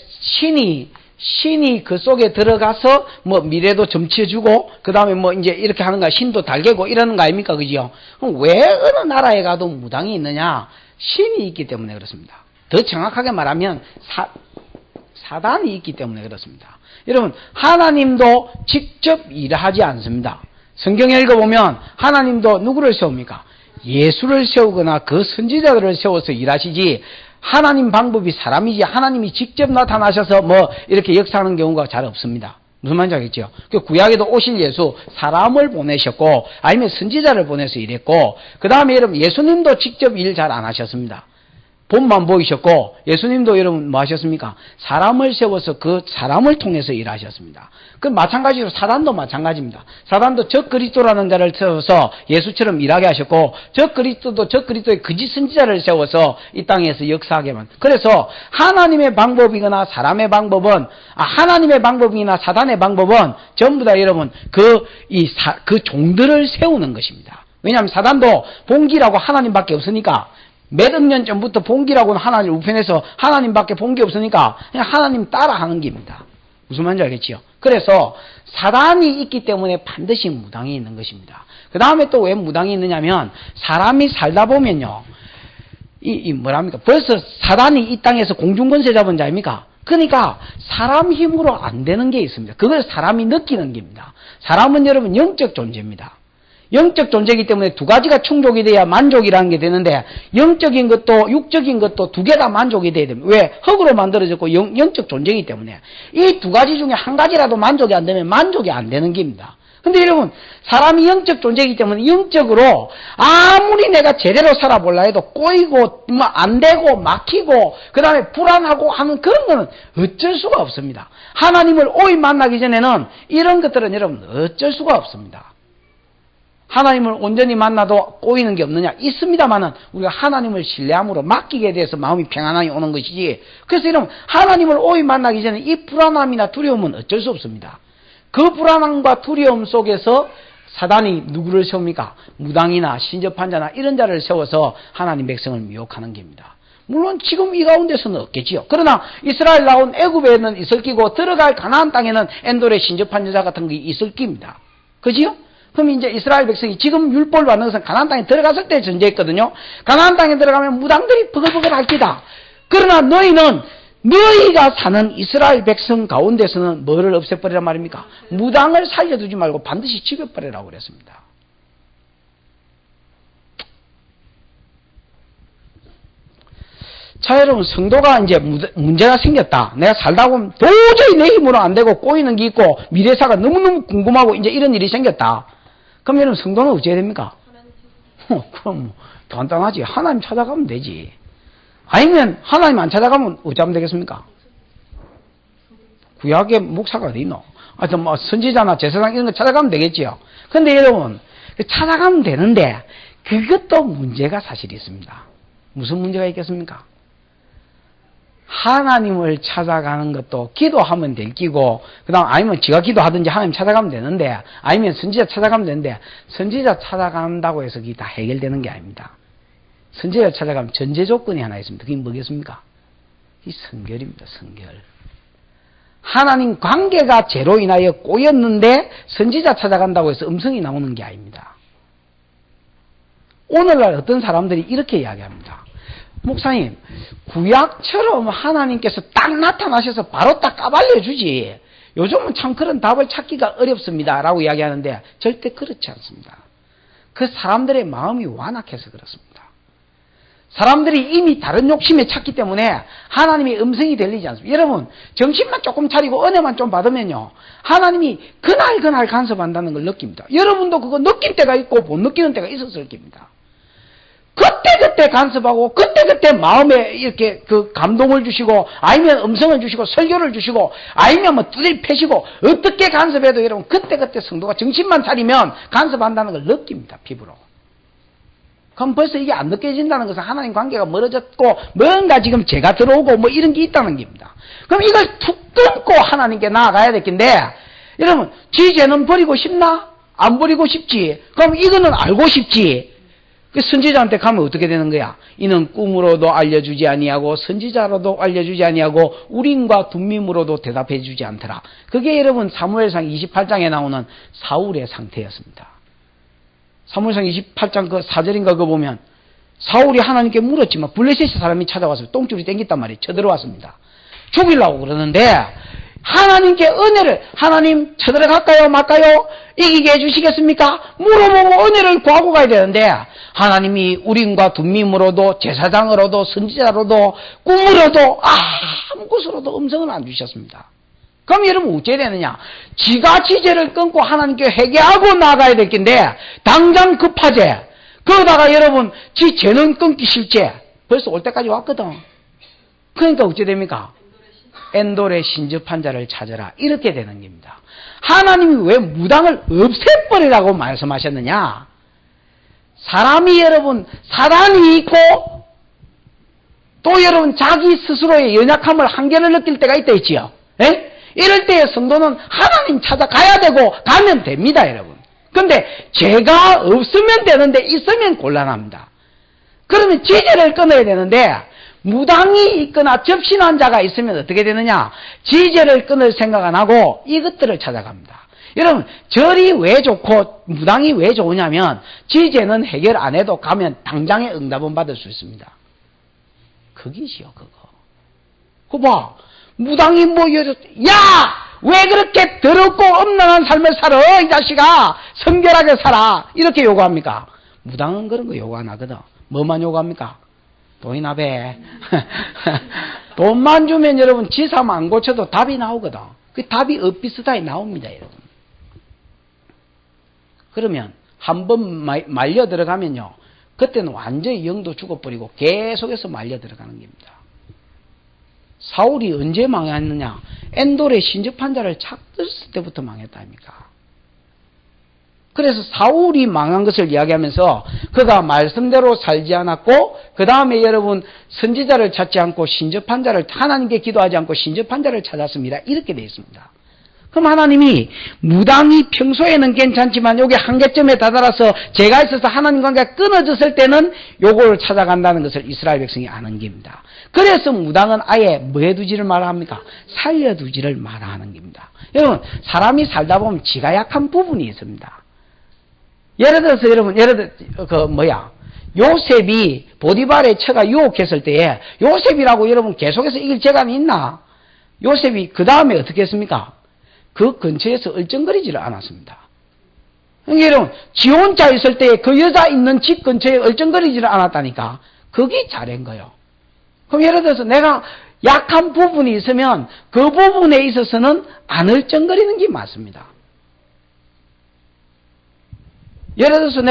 신이 그 속에 들어가서 미래도 점치해주고 그 다음에 이제 이렇게 하는 거야. 신도 달개고 이러는 거 아닙니까? 그죠? 그럼 왜 어느 나라에 가도 무당이 있느냐? 신이 있기 때문에 그렇습니다. 더 정확하게 말하면 사단이 있기 때문에 그렇습니다. 여러분 하나님도 직접 일하지 않습니다. 성경에 읽어보면 하나님도 누구를 세웁니까? 예수를 세우거나 그 선지자들을 세워서 일하시지 하나님 방법이 사람이지 하나님이 직접 나타나셔서 이렇게 역사하는 경우가 잘 없습니다. 무슨 말인지 알겠죠? 구약에도 오실 예수 사람을 보내셨고 아니면 선지자를 보내서 일했고 그 다음에 여러분 예수님도 직접 일 잘 안 하셨습니다. 본만 보이셨고 예수님도 여러분 뭐 하셨습니까? 사람을 세워서 그 사람을 통해서 일하셨습니다. 그 마찬가지로 사단도 마찬가지입니다. 사단도 적 그리스도라는 자를 세워서 예수처럼 일하게 하셨고 적 그리스도도 적 그리스도의 거짓 선지자를 세워서 이 땅에서 역사하게만. 그래서 하나님의 방법이거나 사람의 방법은 하나님의 방법이나 사단의 방법은 전부 다 여러분 그 종들을 세우는 것입니다. 왜냐하면 사단도 본기라고 하나님밖에 없으니까 몇억 년 전부터 본기라고는 하나님을 우편해서 하나님밖에 본기 없으니까 그냥 하나님 따라하는 겁니다. 무슨 말인지 알겠지요? 그래서 사단이 있기 때문에 반드시 무당이 있는 것입니다. 그 다음에 또 왜 무당이 있느냐면 사람이 살다 보면요. 뭐랍니까? 벌써 사단이 이 땅에서 공중권세 잡은 자입니까? 그러니까 사람 힘으로 안 되는 게 있습니다. 그걸 사람이 느끼는 겁니다. 사람은 여러분 영적 존재입니다. 영적 존재이기 때문에 두 가지가 충족이 돼야 만족이라는 게 되는데 영적인 것도 육적인 것도 두 개 다 만족이 돼야 됩니다. 왜? 흙으로 만들어졌고 영적 존재이기 때문에 이 두 가지 중에 한 가지라도 만족이 안 되면 만족이 안 되는 겁니다. 근데 여러분 사람이 영적 존재이기 때문에 영적으로 아무리 내가 제대로 살아볼라 해도 꼬이고 안 되고 막히고 그 다음에 불안하고 하는 그런 거는 어쩔 수가 없습니다. 하나님을 오이 만나기 전에는 이런 것들은 여러분 어쩔 수가 없습니다. 하나님을 온전히 만나도 꼬이는 게 없느냐? 있습니다만은 우리가 하나님을 신뢰함으로 맡기게 돼서 마음이 평안함이 오는 것이지. 그래서 여러분 하나님을 오이 만나기 전에 이 불안함이나 두려움은 어쩔 수 없습니다. 그 불안함과 두려움 속에서 사단이 누구를 세웁니까? 무당이나 신접한 자나 이런 자를 세워서 하나님 백성을 미혹하는 겁니다. 물론 지금 이 가운데서는 없겠지요. 그러나 이스라엘 나온 애굽에는 있을 끼고 들어갈 가나안 땅에는 엔돌의 신접한 여자 같은 게 있을 끼입니다. 그지요? 그럼 이제 이스라엘 백성이 지금 율법을 받는 것은 가나안 땅에 들어갔을 때 전제했거든요. 가나안 땅에 들어가면 무당들이 버글버글 할 끼다. 그러나 너희는 너희가 사는 이스라엘 백성 가운데서는 뭐를 없애버리란 말입니까? 무당을 살려두지 말고 반드시 죽여버리라고 그랬습니다. 자, 여러분, 성도가 이제 문제가 생겼다. 내가 살다 보면 도저히 내 힘으로 안 되고 꼬이는 게 있고 미래사가 너무너무 궁금하고 이제 이런 일이 생겼다. 그럼 여러분 성도는 어찌해야 됩니까? 그럼 간단하지. 하나님 찾아가면 되지. 아니면 하나님 안 찾아가면 어찌하면 되겠습니까? 구약의 목사가 어디 있노? 하여튼 뭐 선지자나 제사장 이런 거 찾아가면 되겠지요. 근데 여러분 찾아가면 되는데 그것도 문제가 사실 있습니다. 무슨 문제가 있겠습니까? 하나님을 찾아가는 것도 기도하면 될 끼고 그 다음 아니면 지가 기도하든지 하나님 찾아가면 되는데 아니면 선지자 찾아가면 되는데 선지자 찾아간다고 해서 그게 다 해결되는 게 아닙니다. 선지자 찾아가면 전제 조건이 하나 있습니다. 그게 뭐겠습니까? 이 성결입니다. 성결. 하나님 관계가 죄로 인하여 꼬였는데 선지자 찾아간다고 해서 음성이 나오는 게 아닙니다. 오늘날 어떤 사람들이 이렇게 이야기합니다. 목사님, 구약처럼 하나님께서 딱 나타나셔서 바로 딱 까발려 주지. 요즘은 참 그런 답을 찾기가 어렵습니다. 라고 이야기하는데 절대 그렇지 않습니다. 그 사람들의 마음이 완악해서 그렇습니다. 사람들이 이미 다른 욕심에 찼기 때문에 하나님의 음성이 들리지 않습니다. 여러분, 정신만 조금 차리고 은혜만 좀 받으면요. 하나님이 그날 간섭한다는 걸 느낍니다. 여러분도 그거 느낄 때가 있고 못 느끼는 때가 있었을 겁니다. 그때 간섭하고 그때 마음에 이렇게 그 감동을 주시고 아니면 음성을 주시고 설교를 주시고 아니면 뭐 뚜들 패시고 어떻게 간섭해도 여러분 그때 성도가 정신만 차리면 간섭한다는 걸 느낍니다. 피부로. 그럼 벌써 이게 안 느껴진다는 것은 하나님 관계가 멀어졌고 뭔가 지금 죄가 들어오고 뭐 이런 게 있다는 겁니다. 그럼 이걸 툭 끊고 하나님께 나아가야 될 텐데 여러분 지 죄는 버리고 싶나? 안 버리고 싶지. 그럼 이거는 알고 싶지. 그 선지자한테 가면 어떻게 되는 거야? 이는 꿈으로도 알려주지 아니하고 선지자로도 알려주지 아니하고 우림과 둠밈으로도 대답해 주지 않더라. 그게 여러분 사무엘상 28장에 나오는 사울의 상태였습니다. 사무엘상 28장 그 4절인가 그거 보면 사울이 하나님께 물었지만 블레셋 사람이 찾아와서 똥줄이 땡겼단 말이에요. 쳐들어왔습니다. 죽이려고 그러는데 하나님께 은혜를 하나님 쳐들어갈까요 말까요? 이기게 해주시겠습니까? 물어보고 은혜를 구하고 가야 되는데 하나님이 우림과 둠밈으로도 제사장으로도 선지자로도 꿈으로도 아무 것으로도 음성을 안 주셨습니다. 그럼 여러분 어찌해야 되느냐? 지가 지죄를 끊고 하나님께 회개하고 나가야 될 텐데 당장 급하제 그러다가 여러분 지 죄는 끊기 싫지 벌써 올 때까지 왔거든. 그러니까 어찌 됩니까? 엔돌의 신접한 자를 찾아라. 이렇게 되는 겁니다. 하나님이 왜 무당을 없애버리라고 말씀하셨느냐? 사람이 여러분 사단이 있고 또 여러분 자기 스스로의 연약함을 한계를 느낄 때가 있다 했지요. 예? 이럴 때에 성도는 하나님 찾아가야 되고 가면 됩니다, 여러분. 근데 죄가 없으면 되는데 있으면 곤란합니다. 그러면 지제를 끊어야 되는데 무당이 있거나 접신한 자가 있으면 어떻게 되느냐? 지제를 끊을 생각 안 하고 이것들을 찾아갑니다. 여러분, 절이 왜 좋고 무당이 왜 좋으냐면 지제는 해결 안 해도 가면 당장에 응답은 받을 수 있습니다. 그기시요, 그거. 그거 봐. 무당이 뭐, 야! 왜 그렇게 더럽고 엄란한 삶을 살아? 이 자식아! 성결하게 살아! 이렇게 요구합니까? 무당은 그런 거 요구 안 하거든. 뭐만 요구합니까? 돈이나 배. 돈만 주면 여러분 지삼 안 고쳐도 답이 나오거든. 그 답이 엇비슷하게 나옵니다, 여러분. 그러면 한번 말려 들어가면요. 그때는 완전히 영도 죽어버리고 계속해서 말려 들어가는 겁니다. 사울이 언제 망했느냐? 엔돌의 신접한 자를 찾았을 때부터 망했다 아닙니까? 그래서 사울이 망한 것을 이야기하면서 그가 말씀대로 살지 않았고 그 다음에 여러분 선지자를 찾지 않고 신접한 자를 하나님께 기도하지 않고 신접한 자를 찾았습니다. 이렇게 되어 있습니다. 그럼 하나님이 무당이 평소에는 괜찮지만 여기 한계점에 다다라서 죄가 있어서 하나님 관계가 끊어졌을 때는 요걸 찾아간다는 것을 이스라엘 백성이 아는 겁니다. 그래서 무당은 아예 뭐 해두지를 말아 합니까? 살려두지를 말아 하는 겁니다. 여러분 사람이 살다 보면 지가 약한 부분이 있습니다. 예를 들어서 여러분 요셉이 보디발의 처가 유혹했을 때에 요셉이라고 여러분 계속해서 이길 재간이 있나? 요셉이 그 다음에 어떻게 했습니까? 그 근처에서 얼쩡거리지를 않았습니다. 그러니까 여러분 지 혼자 있을 때 그 여자 있는 집 근처에 얼쩡거리지를 않았다니까. 그게 잘한 거예요. 그럼 예를 들어서 내가 약한 부분이 있으면 그 부분에 있어서는 안 얼쩡거리는 게 맞습니다. 예를 들어서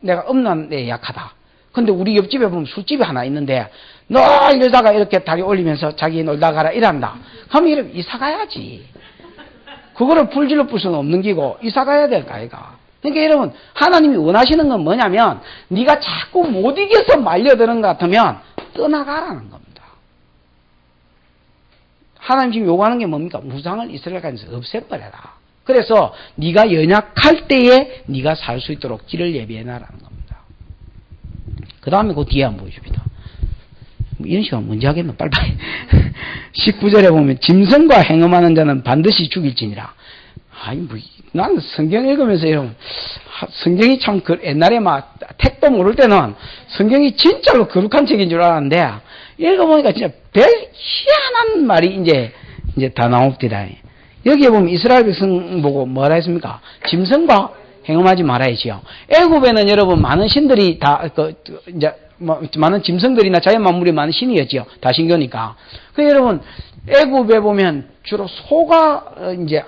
내가 음란에 약하다. 근데 우리 옆집에 보면 술집이 하나 있는데 너 이러다가 이렇게 다리 올리면서 자기 놀다 가라 이란다. 그럼 이러면 이사 가야지. 그거를 불질러 풀 수는 없는 기고 이사 가야 될 거 아이가. 그러니까 여러분 하나님이 원하시는 건 뭐냐면 네가 자꾸 못 이겨서 말려드는 것 같으면 떠나가라는 겁니다. 하나님 지금 요구하는 게 뭡니까? 무상을 이스라엘에서 없애버려라. 그래서 네가 연약할 때에 네가 살 수 있도록 길을 예비해놔라는 겁니다. 그 다음에 그 뒤에 한번 보여줍니다. 이런 시간 문제 하겠노? 빨리빨리. 19절에 보면 짐승과 행음하는 자는 반드시 죽일지니라. 아니 나는 성경 읽으면서 이런 성경이 참 옛날에 막 택도 모를 때는 성경이 진짜로 거룩한 책인 줄 알았는데 읽어보니까 진짜 별 희한한 말이 이제 다 나옵니다. 여기에 보면 이스라엘 백성 보고 뭐라 했습니까? 짐승과 행음하지 말아야지요. 애굽에는 여러분 많은 신들이 다 많은 짐승들이나 자연 만물이 많은 신이었지요. 다신교니까. 그 여러분 애굽에 보면 주로 소가 이제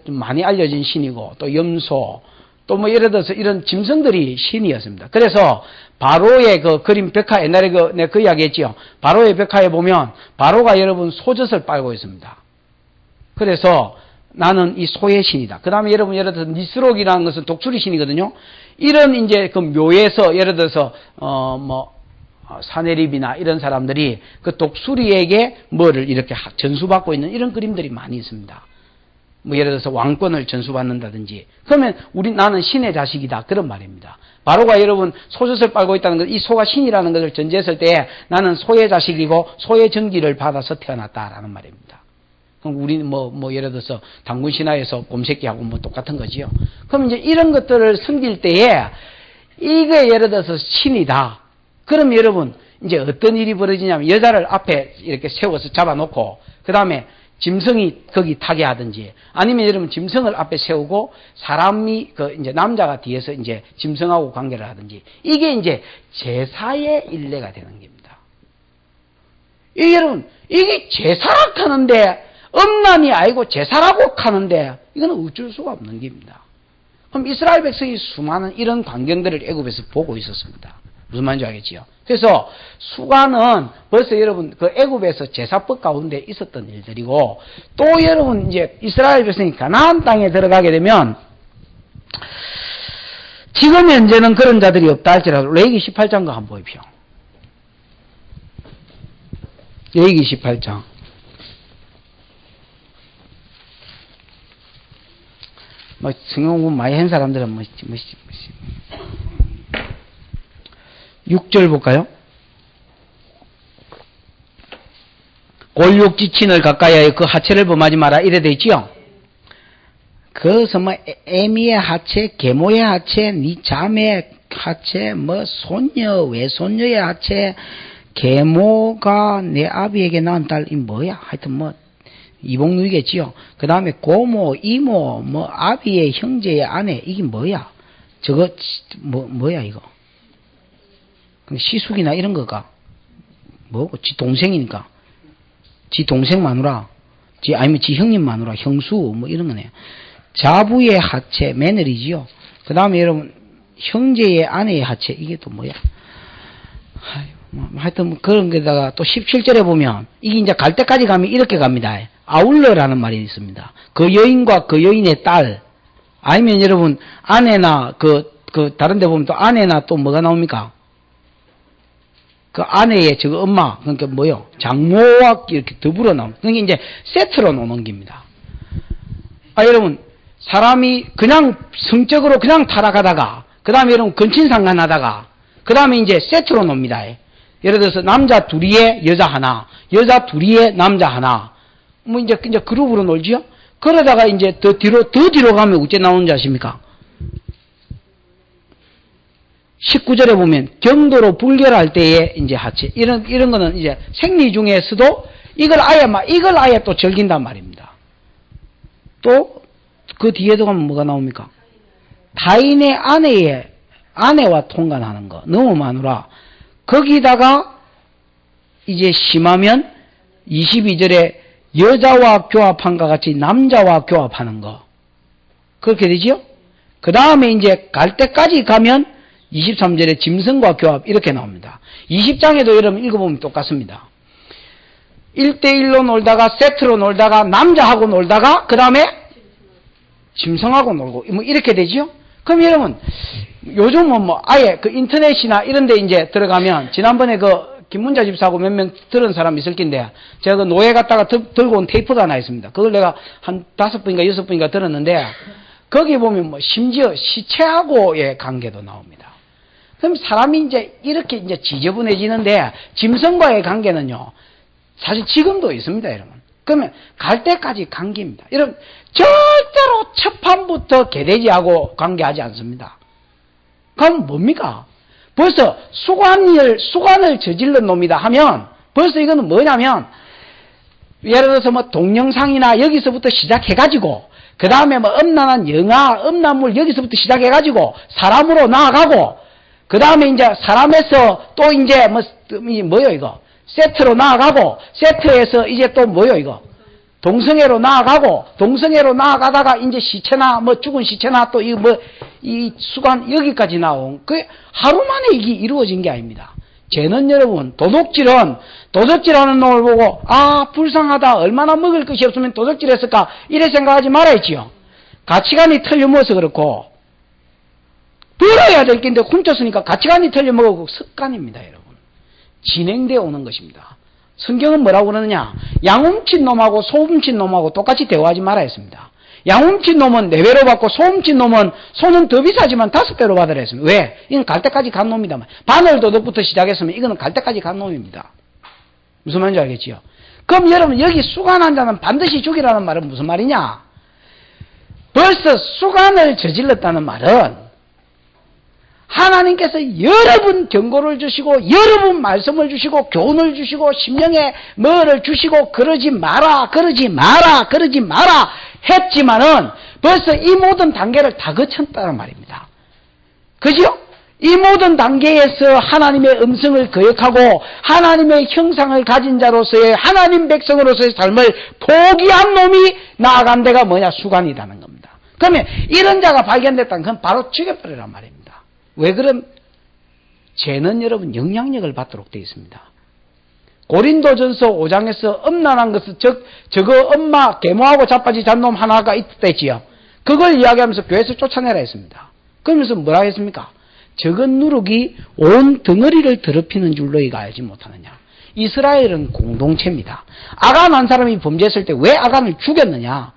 많이 알려진 신이고 또 염소 또 뭐 예를 들어서 이런 짐승들이 신이었습니다. 그래서 바로의 그 그림 벽화 옛날에 내가 그 이야기 했지요. 바로의 벽화에 보면 바로가 여러분 소젖을 빨고 있습니다. 그래서 나는 이 소의 신이다. 그 다음에 여러분 예를 들어서 니스록이라는 것은 독수리 신이거든요. 이런 이제 그 묘에서 예를 들어서 사내립이나 이런 사람들이 그 독수리에게 뭐를 이렇게 전수받고 있는 이런 그림들이 많이 있습니다. 뭐 예를 들어서 왕권을 전수받는다든지. 그러면 나는 신의 자식이다. 그런 말입니다. 바로가 여러분 소젖을 빨고 있다는 것, 이 소가 신이라는 것을 전제했을 때 나는 소의 자식이고 소의 전기를 받아서 태어났다라는 말입니다. 그럼 우리는 예를 들어서 당군 신화에서 곰새끼하고 뭐 똑같은 거지요. 그럼 이제 이런 것들을 섬길 때에 이게 예를 들어서 신이다. 그럼 여러분 이제 어떤 일이 벌어지냐면 여자를 앞에 이렇게 세워서 잡아놓고 그 다음에 짐승이 거기 타게 하든지 아니면 여러분 짐승을 앞에 세우고 사람이 이제 남자가 뒤에서 이제 짐승하고 관계를 하든지 이게 이제 제사의 일례가 되는 겁니다. 이게 여러분 이게 제사라 하는데 음란이 아니고 제사라고 하는데 이건 어쩔 수가 없는 겁니다. 그럼 이스라엘 백성이 수많은 이런 광경들을 애굽에서 보고 있었습니다. 무슨 말인지 알겠지요? 그래서 수관은 벌써 여러분 그 애굽에서 제사법 가운데 있었던 일들이고, 또 여러분 이제 이스라엘 백성이 가나안 땅에 들어가게 되면 지금 현재는 그런 자들이 없다 할지라도 레위기 18장과 한번 보십시오. 레위기 18장. 뭐 성경 공부 많이 한 사람들은 6절 볼까요? 골육지친을 가까이하여 그 하체를 범하지 마라 이래 돼 있지요. 그래서 뭐 애미의 하체, 계모의 하체, 네 자매의 하체, 뭐 손녀, 외손녀의 하체, 계모가 내 아비에게 낳은 딸, 이 뭐야? 하여튼 뭐 이복누이겠지요. 그 다음에 고모, 이모, 뭐 아비의 형제의 아내, 이게 뭐야? 저거 뭐야 이거? 시숙이나 이런 거가 뭐고? 지 동생이니까. 지 동생 마누라, 아니면 지 형님 마누라, 형수, 뭐 이런 거네요. 자부의 하체, 며느리지요. 그 다음에 여러분, 형제의 아내의 하체, 이게 또 뭐야? 하여튼 뭐 그런 게다가 또 17절에 보면, 이게 이제 갈 때까지 가면 이렇게 갑니다. 아울러라는 말이 있습니다. 그 여인과 그 여인의 딸, 아니면 여러분, 아내나, 다른 데 보면 또 아내나 또 뭐가 나옵니까? 그 아내의 저거 엄마, 그러니까 뭐요? 장모와 이렇게 더불어 나옵니다. 그러니까 이제 세트로 놓는 겁니다. 여러분, 사람이 그냥 성적으로 그냥 타락하다가, 그 다음에 여러분 근친상간하다가, 그 다음에 이제 세트로 놉니다. 예를 들어서 남자 둘이에 여자 하나, 여자 둘이에 남자 하나, 뭐 이제 그룹으로 놀지요? 그러다가 이제 더 뒤로 가면 어째 나오는지 아십니까? 19절에 보면 경도로 불결할 때에 이제 하체, 이런 거는 이제 생리 중에서도 이걸 아예 또 즐긴단 말입니다. 또 그 뒤에도 가면 뭐가 나옵니까? 타인의 아내와 통관하는 거 너무 많으라. 거기다가 이제 심하면 22절에 여자와 교합한과 같이 남자와 교합하는 거, 그렇게 되지요? 그 다음에 이제 갈 때까지 가면 23절에 짐승과 교합 이렇게 나옵니다. 20장에도 여러분 읽어보면 똑같습니다. 1대1로 놀다가 세트로 놀다가 남자하고 놀다가 그 다음에 짐승하고 놀고 뭐 이렇게 되지요? 그럼 여러분 요즘은 뭐 아예 그 인터넷이나 이런 데 이제 들어가면, 지난번에 그 김문자 집사하고 몇 명 들은 사람 있을 텐데, 제가 그 노예 갔다가 들고 온 테이프가 하나 있습니다. 그걸 내가 한 5번인가 6번인가 들었는데, 거기 보면 뭐 심지어 시체하고의 관계도 나옵니다. 그럼 사람이 이제 이렇게 이제 지저분해지는데, 짐승과의 관계는요, 사실 지금도 있습니다, 여러분. 그러면 갈 때까지 관계입니다. 여러분, 절대로 첫 판부터 개돼지하고 관계하지 않습니다. 그럼 뭡니까? 벌써 수관을 저질른 놈이다 하면, 벌써 이거는 뭐냐면, 예를 들어서 뭐 동영상이나 여기서부터 시작해가지고, 그 다음에 뭐 음란한 영화, 음란물 여기서부터 시작해가지고, 사람으로 나아가고, 그 다음에 이제 사람에서 또 이제 뭐요 이거? 세트로 나아가고, 세트에서 이제 또 뭐요 이거? 동성애로 나아가고, 동성애로 나아가다가 이제 시체나 뭐 죽은 시체나 또 이 수관 여기까지 나온, 그 하루 만에 이게 이루어진 게 아닙니다. 쟤는 여러분, 도둑질하는 놈을 보고, 불쌍하다, 얼마나 먹을 것이 없으면 도둑질했을까, 이래 생각하지 말아야지요. 가치관이 틀려먹어서 그렇고, 들어야 될 게 있는데 훔쳤으니까 가치관이 틀려먹고 습관입니다, 여러분. 진행되어 오는 것입니다. 성경은 뭐라고 그러느냐? 양훔친 놈하고 소훔친 놈하고 똑같이 대화하지 말아야 했습니다. 양훔친 놈은 4배로 받고 소훔친 놈은 손은 더 비싸지만 5배로 받으라 했습니다. 왜? 이건 갈 때까지 간 놈이다. 바늘 도둑부터 시작했으면 이거는 갈 때까지 간 놈입니다. 무슨 말인지 알겠지요? 그럼 여러분, 여기 수관한 자는 반드시 죽이라는 말은 무슨 말이냐? 벌써 수관을 저질렀다는 말은 하나님께서 여러 분 경고를 주시고 여러 분 말씀을 주시고 교훈을 주시고 심령에 뭐를 주시고 그러지 마라 했지만은 벌써 이 모든 단계를 다 거쳤다는 말입니다. 그죠? 이 모든 단계에서 하나님의 음성을 거역하고 하나님의 형상을 가진 자로서의 하나님 백성으로서의 삶을 포기한 놈이 나아간 데가 뭐냐? 수관이라는 겁니다. 그러면 이런 자가 발견됐다면 그건 바로 죽여버리란 말입니다. 왜 그런 죄는 여러분 영향력을 받도록 되어 있습니다. 고린도전서 5장에서 음란한 것은 저거 엄마 계모하고 자빠지 잔 놈 하나가 있댔지요. 그걸 이야기하면서 교회에서 쫓아내라 했습니다. 그러면서 뭐라 했습니까? 적은 누룩이 온 덩어리를 더럽히는 줄 너희가 알지 못하느냐. 이스라엘은 공동체입니다. 아간 한 사람이 범죄했을 때 왜 아간을 죽였느냐.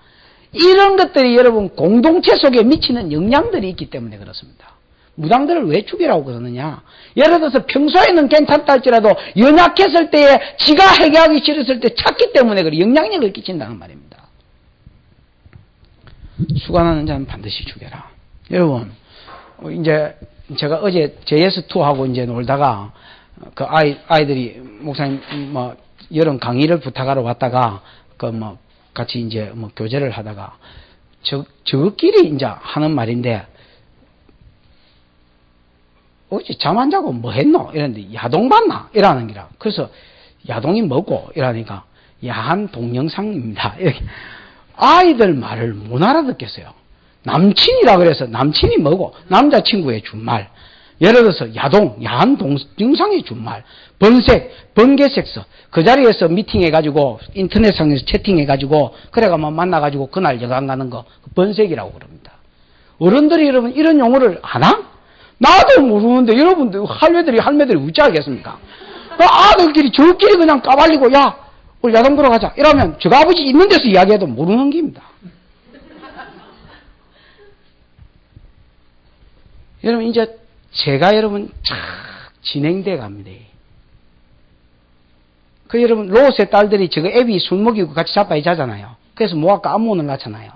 이런 것들이 여러분 공동체 속에 미치는 영향들이 있기 때문에 그렇습니다. 무당들을 왜 죽이라고 그러느냐. 예를 들어서 평소에는 괜찮다 할지라도 연약했을 때에 지가 해결하기 싫었을 때 찾기 때문에 그래 영향력을 끼친다는 말입니다. 수관하는 자는 반드시 죽여라. 여러분 이제 제가 어제 JS2하고 이제 놀다가 그 아이들이 목사님 뭐 여름 강의를 부탁하러 왔다가 그 뭐 같이 이제 뭐 교제를 하다가 저끼리 이제 하는 말인데 어제 잠 안 자고 뭐 했노? 이랬는데 야동 봤나? 이러는 기라. 그래서 야동이 뭐고? 이러니까 야한 동영상입니다. 이렇게 아이들 말을 못 알아듣겠어요. 남친이라 그래서 남친이 뭐고? 남자친구의 준말. 예를 들어서 야한 동영상의 준말. 번색, 번개섹스. 그 자리에서 미팅해가지고 인터넷상에서 채팅해가지고 그래가 뭐 만나가지고 그날 여관 가는 거 번색이라고 그럽니다. 어른들이 여러분 이런 용어를 아나? 나도 모르는데 여러분들 할매들이 어찌 알겠습니까? 아들끼리 저끼리 그냥 까발리고 야 우리 야동 보러 가자 이러면 저 아버지 있는 데서 이야기해도 모르는 겁니다. 여러분 이제 제가 여러분 착 진행돼 갑니다. 그 여러분 롯의 딸들이 저거 애비 술 먹이고 같이 자빠이 자잖아요. 그래서 모아까 암몬을 낳잖아요.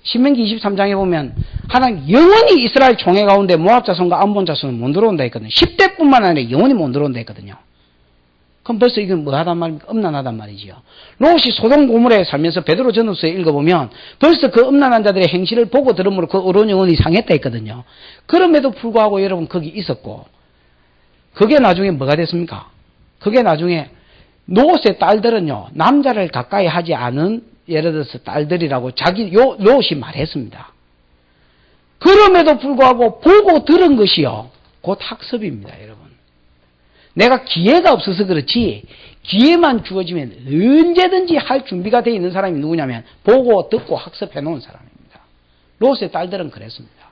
신명기 23장에 보면 하나님 영원히 이스라엘 총회 가운데 모압 자손과 암몬 자손은 못 들어온다 했거든요. 10대뿐만 아니라 영원히 못 들어온다 했거든요. 그럼 벌써 이건 뭐 하단 말입니까? 음란하단 말이지요. 롯이 소돔 고물에 살면서 베드로 전후서에 읽어보면 벌써 그 음란한 자들의 행실을 보고 들음으로 그 어려운 영혼이 상했다 했거든요. 그럼에도 불구하고 여러분 거기 있었고 그게 나중에 뭐가 됐습니까? 그게 나중에 롯의 딸들은요 남자를 가까이 하지 않은 예를 들어서 딸들이라고 롯이 말했습니다. 그럼에도 불구하고 보고 들은 것이요 곧 학습입니다. 여러분 내가 기회가 없어서 그렇지 기회만 주어지면 언제든지 할 준비가 되어 있는 사람이 누구냐면 보고 듣고 학습해 놓은 사람입니다. 롯의 딸들은 그랬습니다.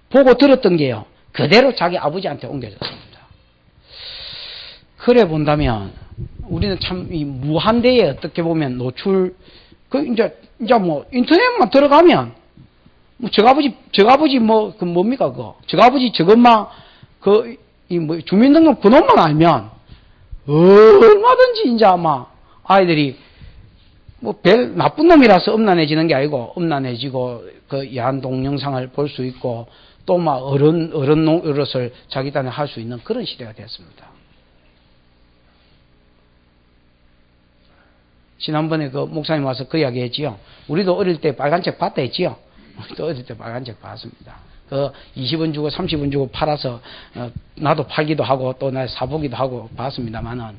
보고 들었던 게요 그대로 자기 아버지한테 옮겨졌습니다. 그래 본다면 우리는 참 이 무한대에 어떻게 보면 노출 이제 뭐 인터넷만 들어가면 뭐 저 아버지 뭐 그 뭡니까 그거 저 아버지 저것만 뭐 주민등록 번호만 알면 얼마든지 이제 아마 아이들이 뭐 별 나쁜 놈이라서 음란해지는 게 아니고 음란해지고 그 야한 동영상을 볼 수 있고 또 막 어른 노릇을 자기 딴에 할 수 있는 그런 시대가 됐습니다. 지난번에 그 목사님 와서 그 이야기 했지요. 우리도 어릴 때 빨간 책 봤다 했지요. 우리도 어릴 때 빨간 책 봤습니다. 그 20원 주고 30원 주고 팔아서 나도 팔기도 하고 또 나 사보기도 하고 봤습니다만은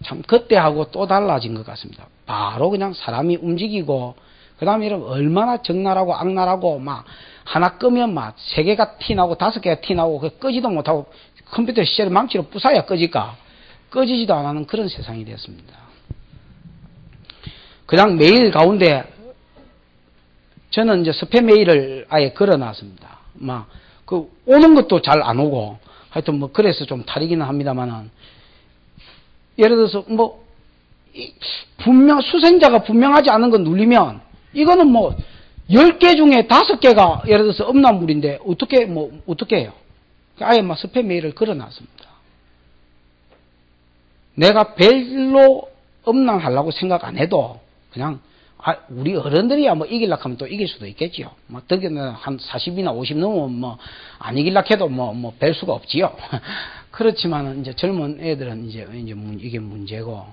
참 그때하고 또 달라진 것 같습니다. 바로 그냥 사람이 움직이고 그 다음에 여러분 얼마나 적나라하고 악랄하고 막 하나 끄면 막 3개가 티나고 5개가 티나고 끄지도 못하고 컴퓨터 시절 망치로 부숴야 꺼질까 꺼지지도 안 하는 그런 세상이 되었습니다. 그냥 메일 가운데 저는 이제 스팸 메일을 아예 걸어놨습니다. 막 그 오는 것도 잘 안 오고 하여튼 뭐 그래서 좀 탈이기는 합니다만은 예를 들어서 뭐 분명 수생자가 분명하지 않은 거 눌리면 이거는 뭐 10개 중에 5개가 예를 들어서 음란물인데 어떻게 해요? 아예 막 스팸 메일을 걸어놨습니다. 내가 별로 음란하려고 생각 안 해도 그냥 우리 어른들이야 뭐 이기려고 하면 또 이길 수도 있겠지요. 뭐 덕에는 한 40이나 50 넘으면 뭐 안 이기려고 해도 뭐 별 수가 없지요. 그렇지만은 이제 젊은 애들은 이제 이게 문제고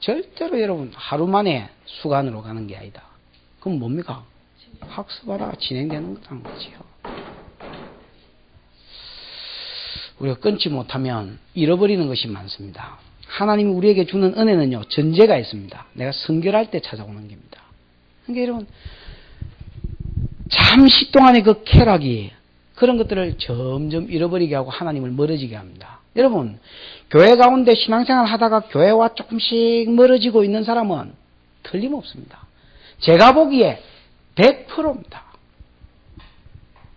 절대로 여러분 하루 만에 수간으로 가는 게 아니다. 그럼 뭡니까? 학습하다가 진행되는 거라는 거지요. 우리가 끊지 못하면 잃어버리는 것이 많습니다. 하나님이 우리에게 주는 은혜는요, 전제가 있습니다. 내가 성결할 때 찾아오는 겁니다. 그러니까 여러분, 잠시 동안의 그 쾌락이 그런 것들을 점점 잃어버리게 하고 하나님을 멀어지게 합니다. 여러분, 교회 가운데 신앙생활 하다가 교회와 조금씩 멀어지고 있는 사람은 틀림없습니다. 제가 보기에 100%입니다.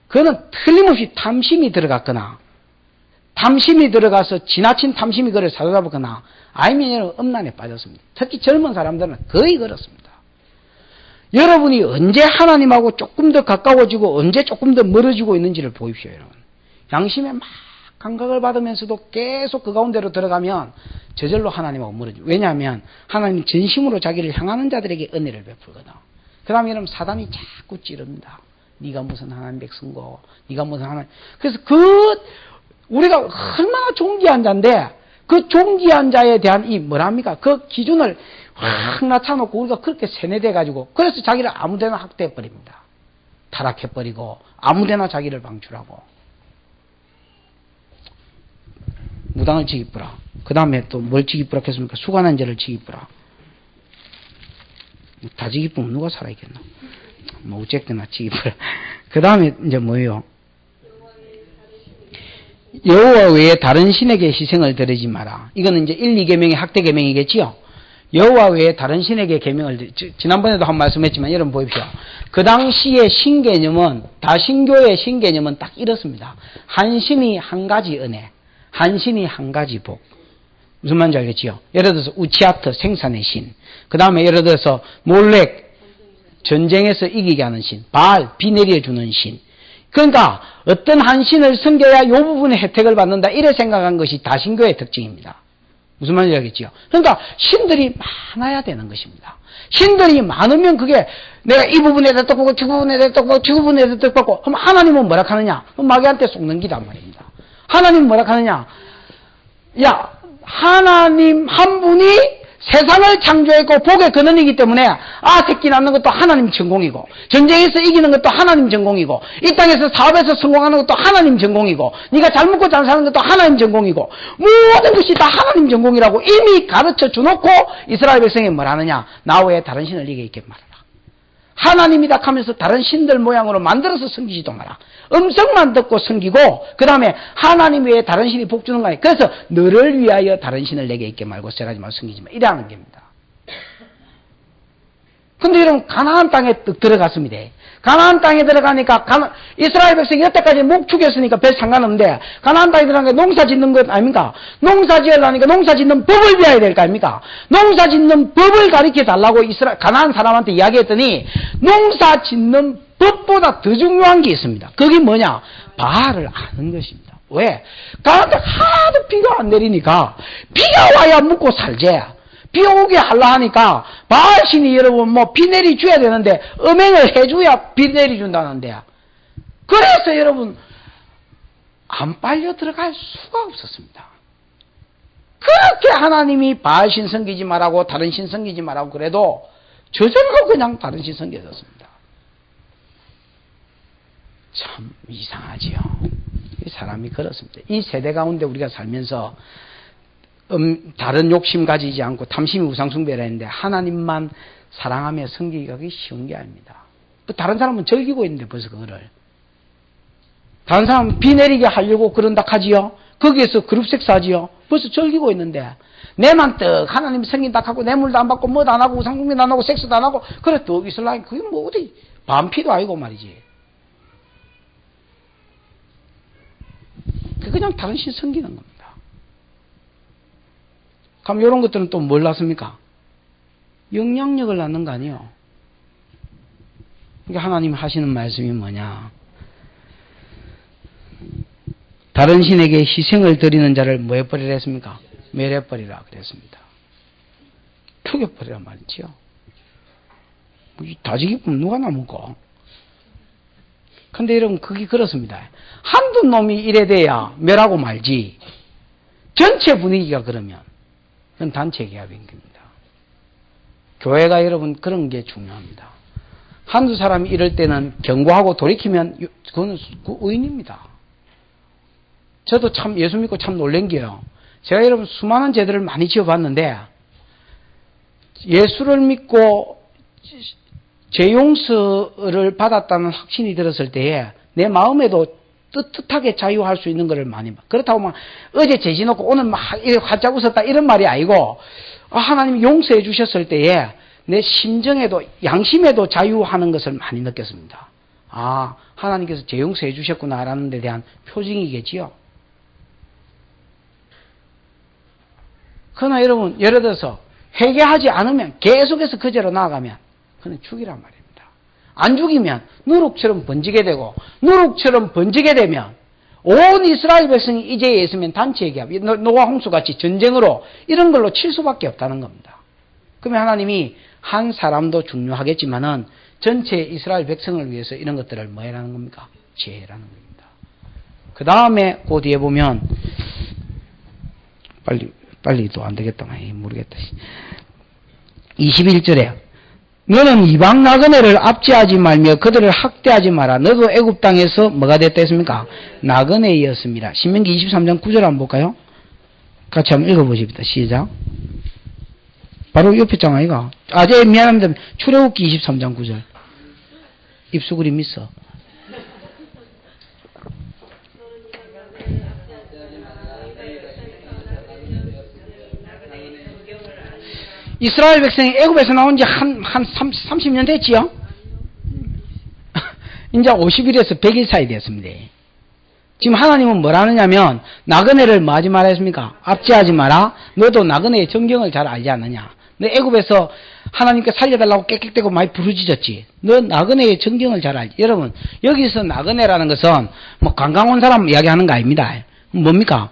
그는 틀림없이 탐심이 들어갔거나 탐심이 들어가서 지나친 탐심이 그를 사로잡았거나 아니면 여러분 음란에 빠졌습니다. 특히 젊은 사람들은 거의 그렇습니다. 여러분이 언제 하나님하고 조금 더 가까워지고 언제 조금 더 멀어지고 있는지를 보십시오. 여러분. 양심에 막 감각을 받으면서도 계속 그 가운데로 들어가면 저절로 하나님하고 멀어지고, 왜냐하면 하나님 진심으로 자기를 향하는 자들에게 은혜를 베풀거든. 그 다음에 여러분 사단이 자꾸 찌릅니다. 네가 무슨 하나님 백성고, 네가 무슨 하나님. 그래서 우리가 얼마나 존귀한 자인데 그 존귀한 자에 대한 이 뭐랍니까? 그 기준을 확 낮춰놓고 우리가 그렇게 세뇌돼가지고, 그래서 자기를 아무데나 학대해버립니다. 타락해버리고 아무데나 자기를 방출하고. 무당을 지기쁘라. 그 다음에 또 뭘 지기쁘라 했습니까? 수관한 죄를 지기쁘라. 다 지기쁘면 누가 살아있겠나? 뭐 어쨌거나 지기쁘라. 그 다음에 이제 뭐예요? 여호와 외에 다른 신에게 희생을 드리지 마라. 이거는 이제 1, 2계명의 학대 계명이겠지요. 여호와 외에 다른 신에게 계명을, 지난번에도 한 말씀했지만 여러분 보십시오. 그 당시의 신개념은, 다신교의 신개념은 딱 이렇습니다. 한 신이 한 가지 은혜, 한 신이 한 가지 복. 무슨 말인지 알겠지요? 예를 들어서 우치아트, 생산의 신. 그 다음에 예를 들어서 몰렉, 전쟁에서 이기게 하는 신. 바알, 비 내려주는 신. 그러니까 어떤 한 신을 섬겨야 이 부분의 혜택을 받는다, 이래 생각한 것이 다신교의 특징입니다. 무슨 말인지 알겠지요? 그러니까 신들이 많아야 되는 것입니다. 신들이 많으면 그게 내가 이 부분에 대해 떡 보고 저 부분에 대해 떡 보고 저 부분에 대해 떡 받고, 그럼 하나님은 뭐라 하느냐? 그럼 마귀한테 속는 기단 말입니다. 하나님은 뭐라 하느냐? 야, 하나님 한 분이 세상을 창조했고 복의 근원이기 때문에 새끼 낳는 것도 하나님 전공이고, 전쟁에서 이기는 것도 하나님 전공이고, 이 땅에서 사업에서 성공하는 것도 하나님 전공이고, 네가 잘 먹고 잘 사는 것도 하나님 전공이고, 모든 것이 다 하나님 전공이라고 이미 가르쳐 주놓고 이스라엘 백성이 뭘 하느냐? 나 외에 다른 신을 네게 있게 말하라. 하나님이다 하면서 다른 신들 모양으로 만들어서 섬기지도 마라. 음성만 듣고 섬기고, 그 다음에 하나님 외에 다른 신이 복 주는 거 아니에요. 그래서 너를 위하여 다른 신을 내게 있게 말고 쇠가지 말고 섬기지 마. 이라는 겁니다. 근데 여러분, 가나안 땅에 들어갔습니다. 가나안 땅에 들어가니까 이스라엘 백성이 여태까지 목 축였으니까 별 상관없는데, 가나안 땅에 들어가니까 농사 짓는 것 아닙니까? 농사 지으려니까 농사 짓는 법을 배워야 될 거 아닙니까? 농사 짓는 법을 가르쳐 달라고 가나안 사람한테 이야기했더니, 농사 짓는 법보다 더 중요한 게 있습니다. 그게 뭐냐? 바알을 아는 것입니다. 왜? 가나안에 하도 비가 안 내리니까 비가 와야 먹고 살지. 비 오게 하려 하니까 바알신이 여러분 비 내리 줘야 되는데 음행을 해줘야 비 내리 준다는데, 그래서 여러분 안 빨려 들어갈 수가 없었습니다. 그렇게 하나님이 바알신 섬기지 말라고 다른 신 섬기지 말라고 그래도 저절로 그냥 다른 신 섬겨졌습니다. 참 이상하지요. 이 사람이 그렇습니다. 이 세대 가운데 우리가 살면서 다른 욕심 가지지 않고 탐심이 우상숭배라 했는데, 하나님만 사랑하며 섬기기가 쉬운 게 아닙니다. 다른 사람은 즐기고 있는데 벌써 그거를. 다른 사람은 비 내리게 하려고 그런다 하지요. 거기에서 그룹 섹스하지요. 벌써 즐기고 있는데, 내만 떡 하나님 섬긴다 하고 뇌물도 안 받고 뭐도 안 하고 우상숭배도 안 하고 섹스도 안 하고 그래 떡 있으려니 그게 뭐 어디 반피도 아니고 말이지. 그냥 다른 신 섬기는 겁니다. 그럼 이런 것들은 또 뭘 낳습니까? 영향력을 낳는 거 아니에요. 그러니까 하나님 하시는 말씀이 뭐냐? 다른 신에게 희생을 드리는 자를 뭐 해버리라 했습니까? 멸해버리라 그랬습니다. 죽여버리라 말이지요. 다지기 보면 누가 남을까? 근데 여러분 그게 그렇습니다. 한두 놈이 이래 돼야 멸하고 말지, 전체 분위기가 그러면 그건 단체 계약인 겁니다. 교회가 여러분 그런 게 중요합니다. 한두 사람이 이럴 때는 경고하고 돌이키면 그거는 의인입니다. 저도 참 예수 믿고 참 놀란 게요. 제가 여러분 수많은 죄들을 많이 지어봤는데, 예수를 믿고 죄 용서를 받았다는 확신이 들었을 때에 내 마음에도 떳떳하게 자유할 수 있는 것을 많이 봐. 그렇다고 막 어제 재지놓고 오늘 막 이렇게 활짝 웃었다 이런 말이 아니고 하나님이 용서해 주셨을 때에 내 심정에도 양심에도 자유하는 것을 많이 느꼈습니다. 아, 하나님께서 제 용서해 주셨구나라는 데 대한 표징이겠지요. 그러나 여러분, 예를 들어서 회개하지 않으면 계속해서 그 죄로 나아가면 그는 죽이란 말입니다. 안 죽이면 누룩처럼 번지게 되고 누룩처럼 번지게 되면 온 이스라엘 백성이 이 죄에 있으면 단체 회개합, 노아 홍수같이 전쟁으로 이런 걸로 칠 수밖에 없다는 겁니다. 그러면 하나님이 한 사람도 중요하겠지만은 전체 이스라엘 백성을 위해서 이런 것들을 뭐 해라는 겁니까? 지혜라는 겁니다. 그 다음에 그 뒤에 보면 빨리 또 안 되겠다. 모르겠다. 21절에 너는 이방 나그네를 압제하지 말며 그들을 학대하지 마라. 너도 애굽 땅에서 뭐가 됐다 했습니까? 나그네였습니다. 신명기 23장 9절 한번 볼까요? 같이 한번 읽어보십니다. 시작. 바로 옆에 장 아이가? 미안합니다. 출애굽기 23장 9절. 입수그림 있어. 이스라엘 백성이 애굽에서 나온 지 한 30년 됐지요? 이제 50일에서 100일 사이 됐습니다. 지금 하나님은 뭐라 하느냐면 나그네를 뭐 하지 말라 했습니까? 압제하지 마라. 너도 나그네의 정경을 잘 알지 않느냐? 너 애굽에서 하나님께 살려달라고 깨끗대고 많이 부르짖었지. 너 나그네의 정경을 잘 알지. 여러분, 여기서 나그네라는 것은 뭐 관광 온 사람 이야기하는 거 아닙니다. 뭡니까?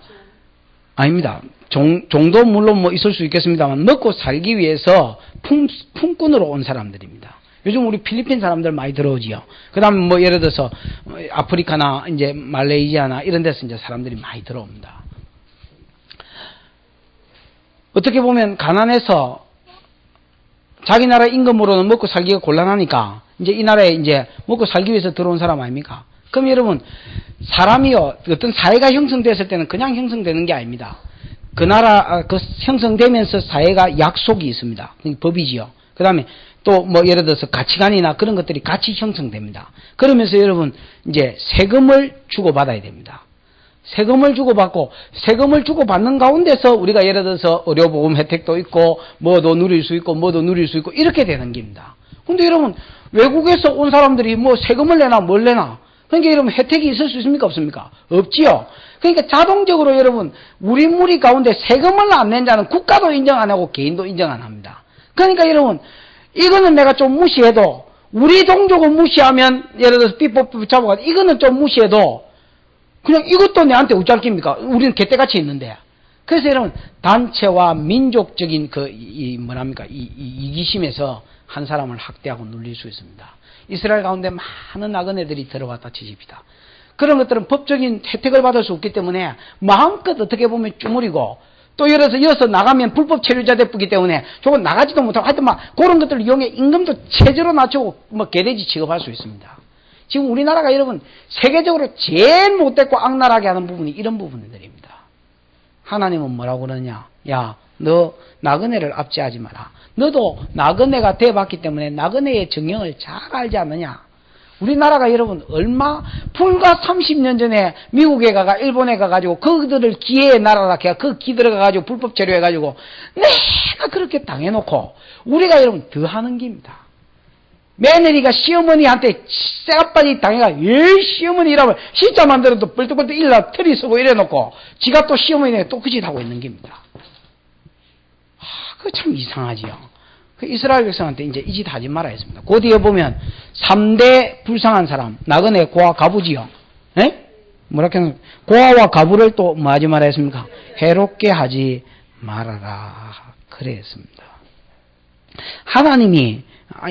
아닙니다. 종도 물론 뭐 있을 수 있겠습니다만 먹고 살기 위해서 품꾼으로 온 사람들입니다. 요즘 우리 필리핀 사람들 많이 들어오지요. 그 다음에 뭐 예를 들어서 아프리카나 이제 말레이시아나 이런 데서 이제 사람들이 많이 들어옵니다. 어떻게 보면 가난해서 자기 나라 임금으로는 먹고 살기가 곤란하니까 이제 이 나라에 이제 먹고 살기 위해서 들어온 사람 아닙니까? 그럼 여러분, 사람이요, 어떤 사회가 형성됐을 때는 그냥 형성되는 게 아닙니다. 그 나라, 형성되면서 사회가 약속이 있습니다. 법이지요. 그 다음에 또 뭐 예를 들어서 가치관이나 그런 것들이 같이 형성됩니다. 그러면서 여러분, 이제 세금을 주고받아야 됩니다. 세금을 주고받고, 세금을 주고받는 가운데서 우리가 예를 들어서 의료보험 혜택도 있고, 뭐도 누릴 수 있고, 뭐도 누릴 수 있고, 이렇게 되는 겁니다. 근데 여러분, 외국에서 온 사람들이 뭐 세금을 내나 뭘 내나, 그러니까 여러분 혜택이 있을 수 있습니까? 없습니까? 없지요. 그러니까 자동적으로 여러분, 우리 무리 가운데 세금을 안 낸 자는 국가도 인정 안 하고 개인도 인정 안 합니다. 그러니까 여러분, 이거는 내가 좀 무시해도, 우리 종족을 무시하면, 예를 들어서 삐뽀삐 잡아가지고, 이거는 좀 무시해도, 그냥 이것도 내한테 우짤깁니까? 우리는 개떼같이 있는데. 그래서 여러분, 단체와 민족적인 뭐랍니까? 이기심에서 한 사람을 학대하고 눌릴 수 있습니다. 이스라엘 가운데 많은 나그네들이 들어왔다 치십시다. 그런 것들은 법적인 혜택을 받을 수 없기 때문에 마음껏 어떻게 보면 주무리고, 또 예를 들어서 이어서 나가면 불법 체류자 되기 때문에 조금 나가지도 못하고 하여튼 막 그런 것들을 이용해 임금도 체제로 낮추고 뭐 개돼지 취급할 수 있습니다. 지금 우리나라가 여러분 세계적으로 제일 못됐고 악랄하게 하는 부분이 이런 부분들입니다. 하나님은 뭐라고 그러냐? 야, 너 나그네를 압제하지 마라. 너도 나그네가 돼봤기 때문에 나그네의 정형을 잘 알지 않느냐? 우리나라가 여러분 불과 30년 전에 미국에 가가 일본에 가가지고 그들을 기회의 나라라 해야 그 기 들어가가지고 불법 체류해가지고 내가 그렇게 당해놓고 우리가 여러분 더 하는 겁니다. 며느리가 시어머니한테 쎄가빠지 당해가 시어머니라고 시자 만들어도 뻘떡뻘떡 일라 틀이 쓰고 이래놓고 지가 또 시어머니에 또 그 짓 하고 있는 겁니다. 그거 참 이상하지요. 이스라엘 백성한테 이제 이 짓 하지 말아야 했습니다. 그 뒤에 보면 3대 불쌍한 사람, 나그네, 고아, 가부지요. 예? 뭐라 해야 고아와 가부를 또 뭐 하지 말아야 했습니까? 해롭게 하지 말아라. 그랬습니다. 하나님이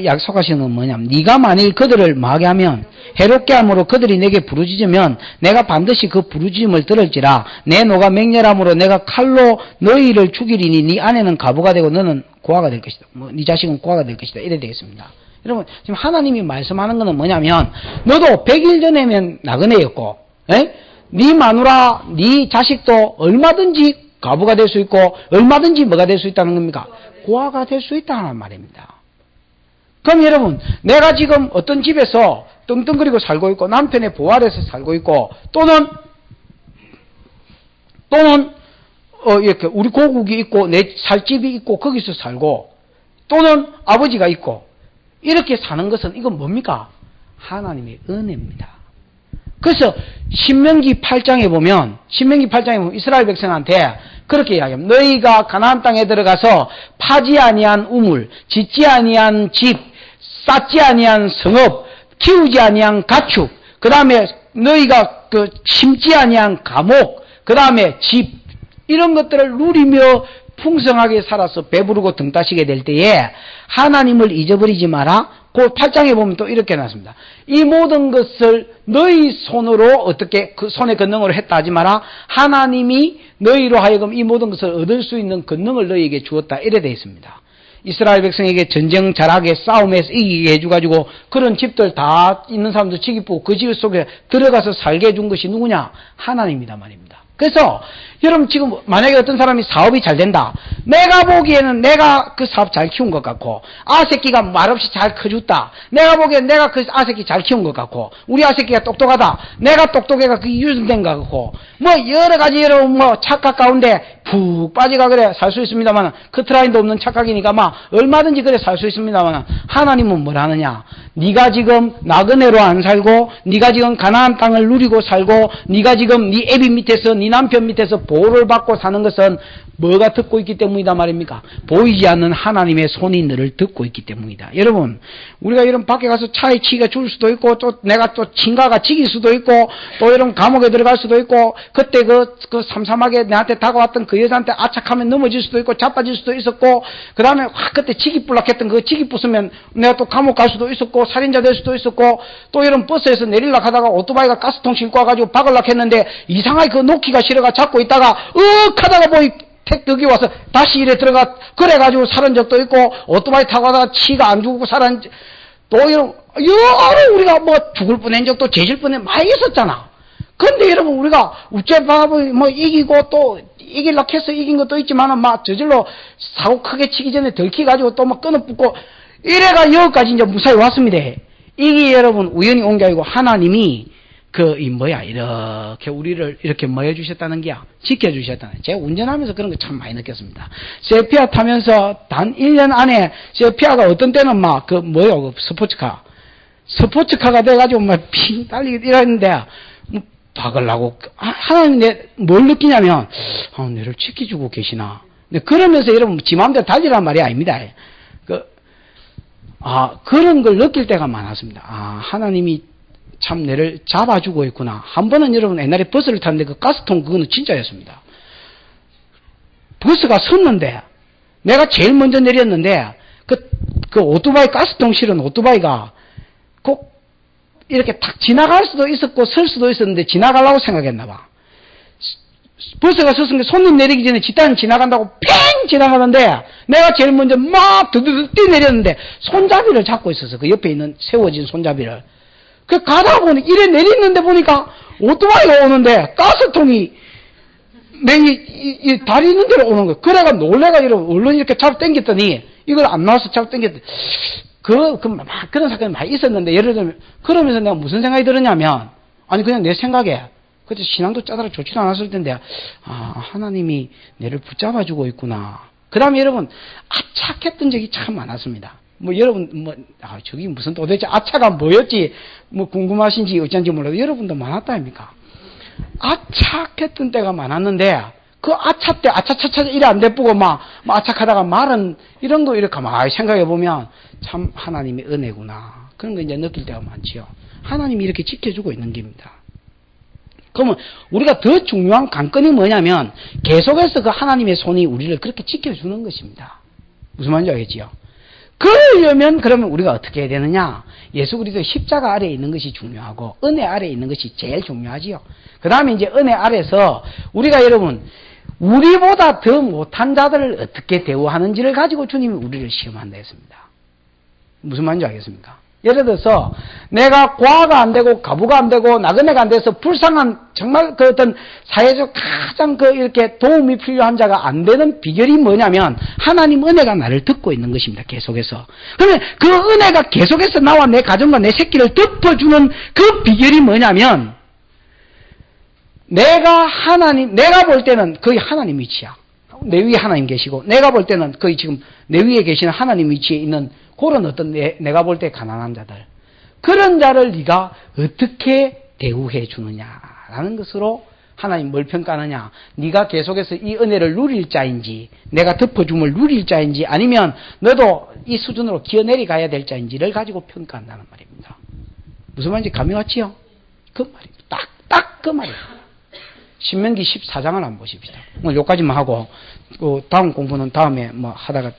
약속하시는 건 뭐냐면 네가 만일 그들을 뭐하게 하면 해롭게 함으로 그들이 내게 부르짖으면 내가 반드시 그 부르짖음을 들을지라. 내 노가 맹렬함으로 내가 칼로 너희를 죽이리니 네 아내는 가부가 되고 너는 고아가 될 것이다. 네 자식은 고아가 될 것이다. 이래 되겠습니다. 여러분 지금 하나님이 말씀하는 것은 뭐냐면 너도 100일 전에면 나그네였고 네 마누라 네 자식도 얼마든지 가부가 될 수 있고 얼마든지 뭐가 될 수 있다는 겁니까? 고아가 될 수 있다는 말입니다. 그럼 여러분 내가 지금 어떤 집에서 떵떵거리고 살고 있고 남편의 보호 아래서 살고 있고 또는 이렇게 우리 고국이 있고 내 살 집이 있고 거기서 살고 또는 아버지가 있고 이렇게 사는 것은 이건 뭡니까? 하나님의 은혜입니다. 그래서 신명기 8장에 보면 이스라엘 백성한테 그렇게 이야기합니다. 너희가 가나안 땅에 들어가서 파지 아니한 우물, 짓지 아니한 집, 쌓지 아니한 성읍, 키우지 아니한 가축, 그 다음에 너희가 심지 아니한 감옥, 그 다음에 집 이런 것들을 누리며 풍성하게 살아서 배부르고 등 따시게 될 때에 하나님을 잊어버리지 마라. 그 8장에 보면 또 이렇게 나왔습니다. 이 모든 것을 너희 손으로 어떻게 그 손의 권능으로 했다 하지 마라. 하나님이 너희로 하여금 이 모든 것을 얻을 수 있는 권능을 너희에게 주었다. 이래 되어 있습니다. 이스라엘 백성에게 전쟁 잘하게 싸움에서 이기게 해줘가지고 그런 집들 다 있는 사람들 치기쁘고 그 집 속에 들어가서 살게 해준 것이 누구냐? 하나님이다 말입니다. 그래서 여러분 지금 만약에 어떤 사람이 사업이 잘 된다. 내가 보기에는 내가 그 사업 잘 키운 것 같고 아새끼가 말없이 잘 커줬다. 내가 보기엔 내가 그 아새끼 잘 키운 것 같고 우리 아새끼가 똑똑하다. 내가 똑똑해가 그게 유전된 것 같고 뭐 여러 가지 여러분 뭐 착각 가운데 푹 빠지가 그래 살 수 있습니다만 커트라인도 없는 착각이니까 막 얼마든지 그래 살 수 있습니다만 하나님은 뭐라 하느냐? 네가 지금 나그네로 안 살고 네가 지금 가나안 땅을 누리고 살고 네가 지금 네 애비 밑에서 네 남편 밑에서 보호를 받고 사는 것은 뭐가 듣고 있기 때문이다 말입니까? 보이지 않는 하나님의 손이 너를 듣고 있기 때문이다. 여러분 우리가 이런 밖에 가서 차에 치가 줄 수도 있고 또 내가 또 친가가 치길 수도 있고 또 이런 감옥에 들어갈 수도 있고 그때 그 삼삼하게 내한테 다가왔던 그 여자한테 아착하면 넘어질 수도 있고 자빠질 수도 있었고 그 다음에 그때 치기불락했던 그 치기 부수면 내가 또 감옥 갈 수도 있었고 살인자 될 수도 있었고 또 이런 버스에서 내리려고 하다가 오토바이가 가스통 싣고 와가지고 박으려고 했는데 이상하게 그 놓기가 싫어가 잡고 있다가 하다가 뭐 여기 와서 다시 일에 들어가 그래가지고 살은 적도 있고 오토바이 타고 가다가 치가 안 죽고 살은 또 이런 여러 우리가 뭐 죽을 뻔한 적도 재질 뻔한 많이 있었잖아. 근데 여러분 우리가 우째밥을 뭐 이기고 또 이기려고 해서 이긴 것도 있지만은 막 저절로 사고 크게 치기 전에 들키가지고 또 막 끊어붙고 이래가 여기까지 이제 무사히 왔습니다. 이게 여러분 우연히 온 게 아니고 하나님이 이렇게 우리를 이렇게 뭐 해주셨다는 게야? 지켜주셨다는 거야. 제가 운전하면서 그런 거 참 많이 느꼈습니다. 세피아 타면서 단 1년 안에 세피아가 어떤 때는 막 스포츠카가 돼가지고 막 핑 달리고 이러는데 박으려고 하나님 뭘 느끼냐면 너를 지켜주고 계시나. 근데 그러면서 여러분 지 마음대로 달리란 말이 아닙니다. 그런 걸 느낄 때가 많았습니다. 하나님이 참 내를 잡아주고 있구나. 한 번은 여러분 옛날에 버스를 탔는데 그 가스통 그거는 진짜였습니다. 버스가 섰는데 내가 제일 먼저 내렸는데 그 오토바이 가스통 실은 오토바이가 꼭 이렇게 탁 지나갈 수도 있었고 설 수도 있었는데 지나가려고 생각했나 봐. 버스가 섰으니까 손님 내리기 전에 지탄 지나간다고 팽 지나가는데 내가 제일 먼저 막 드드드 뛰내렸는데 손잡이를 잡고 있어서 그 옆에 있는 세워진 손잡이를 가다 보니 이래 내리는데 보니까 오토바이가 오는데 가스통이 이 다리 있는 데로 오는 거예요. 그래가 놀래가 얼른 이렇게 잡아 당겼더니 이걸 안 나와서 잡아 당겼더니 막 그런 사건이 많이 있었는데 예를 들면 그러면서 내가 무슨 생각이 들었냐면 그냥 내 생각에 그때 신앙도 짜다라 좋지도 않았을 텐데 하나님이 내를 붙잡아주고 있구나. 그 다음에 여러분 아착했던 적이 참 많았습니다. 여러분 저기 무슨 도대체 아차가 뭐였지 궁금하신지 어쩐지 몰라도 여러분도 많았다 아닙니까? 아착했던 때가 많았는데 그 아차 때 아차차차 이래 안 대쁘고 막 아착하다가 말은 이런 거 이렇게 가만히 생각해 보면 참 하나님의 은혜구나. 그런 거 이제 느낄 때가 많지요. 하나님이 이렇게 지켜주고 있는 겁니다. 그러면 우리가 더 중요한 관건이 뭐냐면 계속해서 그 하나님의 손이 우리를 그렇게 지켜주는 것입니다. 무슨 말인지 알겠지요? 그러려면 그러면 우리가 어떻게 해야 되느냐? 예수 그리스도 십자가 아래에 있는 것이 중요하고 은혜 아래에 있는 것이 제일 중요하지요. 그 다음에 이제 은혜 아래서 우리가 여러분 우리보다 더 못한 자들을 어떻게 대우하는지를 가지고 주님이 우리를 시험한다 했습니다. 무슨 말인지 알겠습니까? 예를 들어서 내가 과가 안 되고 가부가 안 되고 나그네가 안 돼서 불쌍한 정말 그 어떤 사회적 가장 그 이렇게 도움이 필요한 자가 안 되는 비결이 뭐냐면 하나님 은혜가 나를 듣고 있는 것입니다. 계속해서. 그러면 그 은혜가 계속해서 나와 내 가정과 내 새끼를 덮어주는 그 비결이 뭐냐면 내가 볼 때는 거의 하나님 위치야. 내 위에 하나님 계시고 내가 볼 때는 거의 지금 내 위에 계시는 하나님 위치에 있는 그런 어떤 내가 볼 때 가난한 자들, 그런 자를 네가 어떻게 대우해 주느냐라는 것으로 하나님 뭘 평가하느냐. 네가 계속해서 이 은혜를 누릴 자인지, 내가 덮어줌을 누릴 자인지, 아니면 너도 이 수준으로 기어내려가야 될 자인지를 가지고 평가한다는 말입니다. 무슨 말인지 감이 왔지요? 그 말입니다. 딱 그 말이에요. 신명기 14장을 한번 보십시다. 오늘 여기까지만 하고 다음 공부는 다음에 뭐 하다가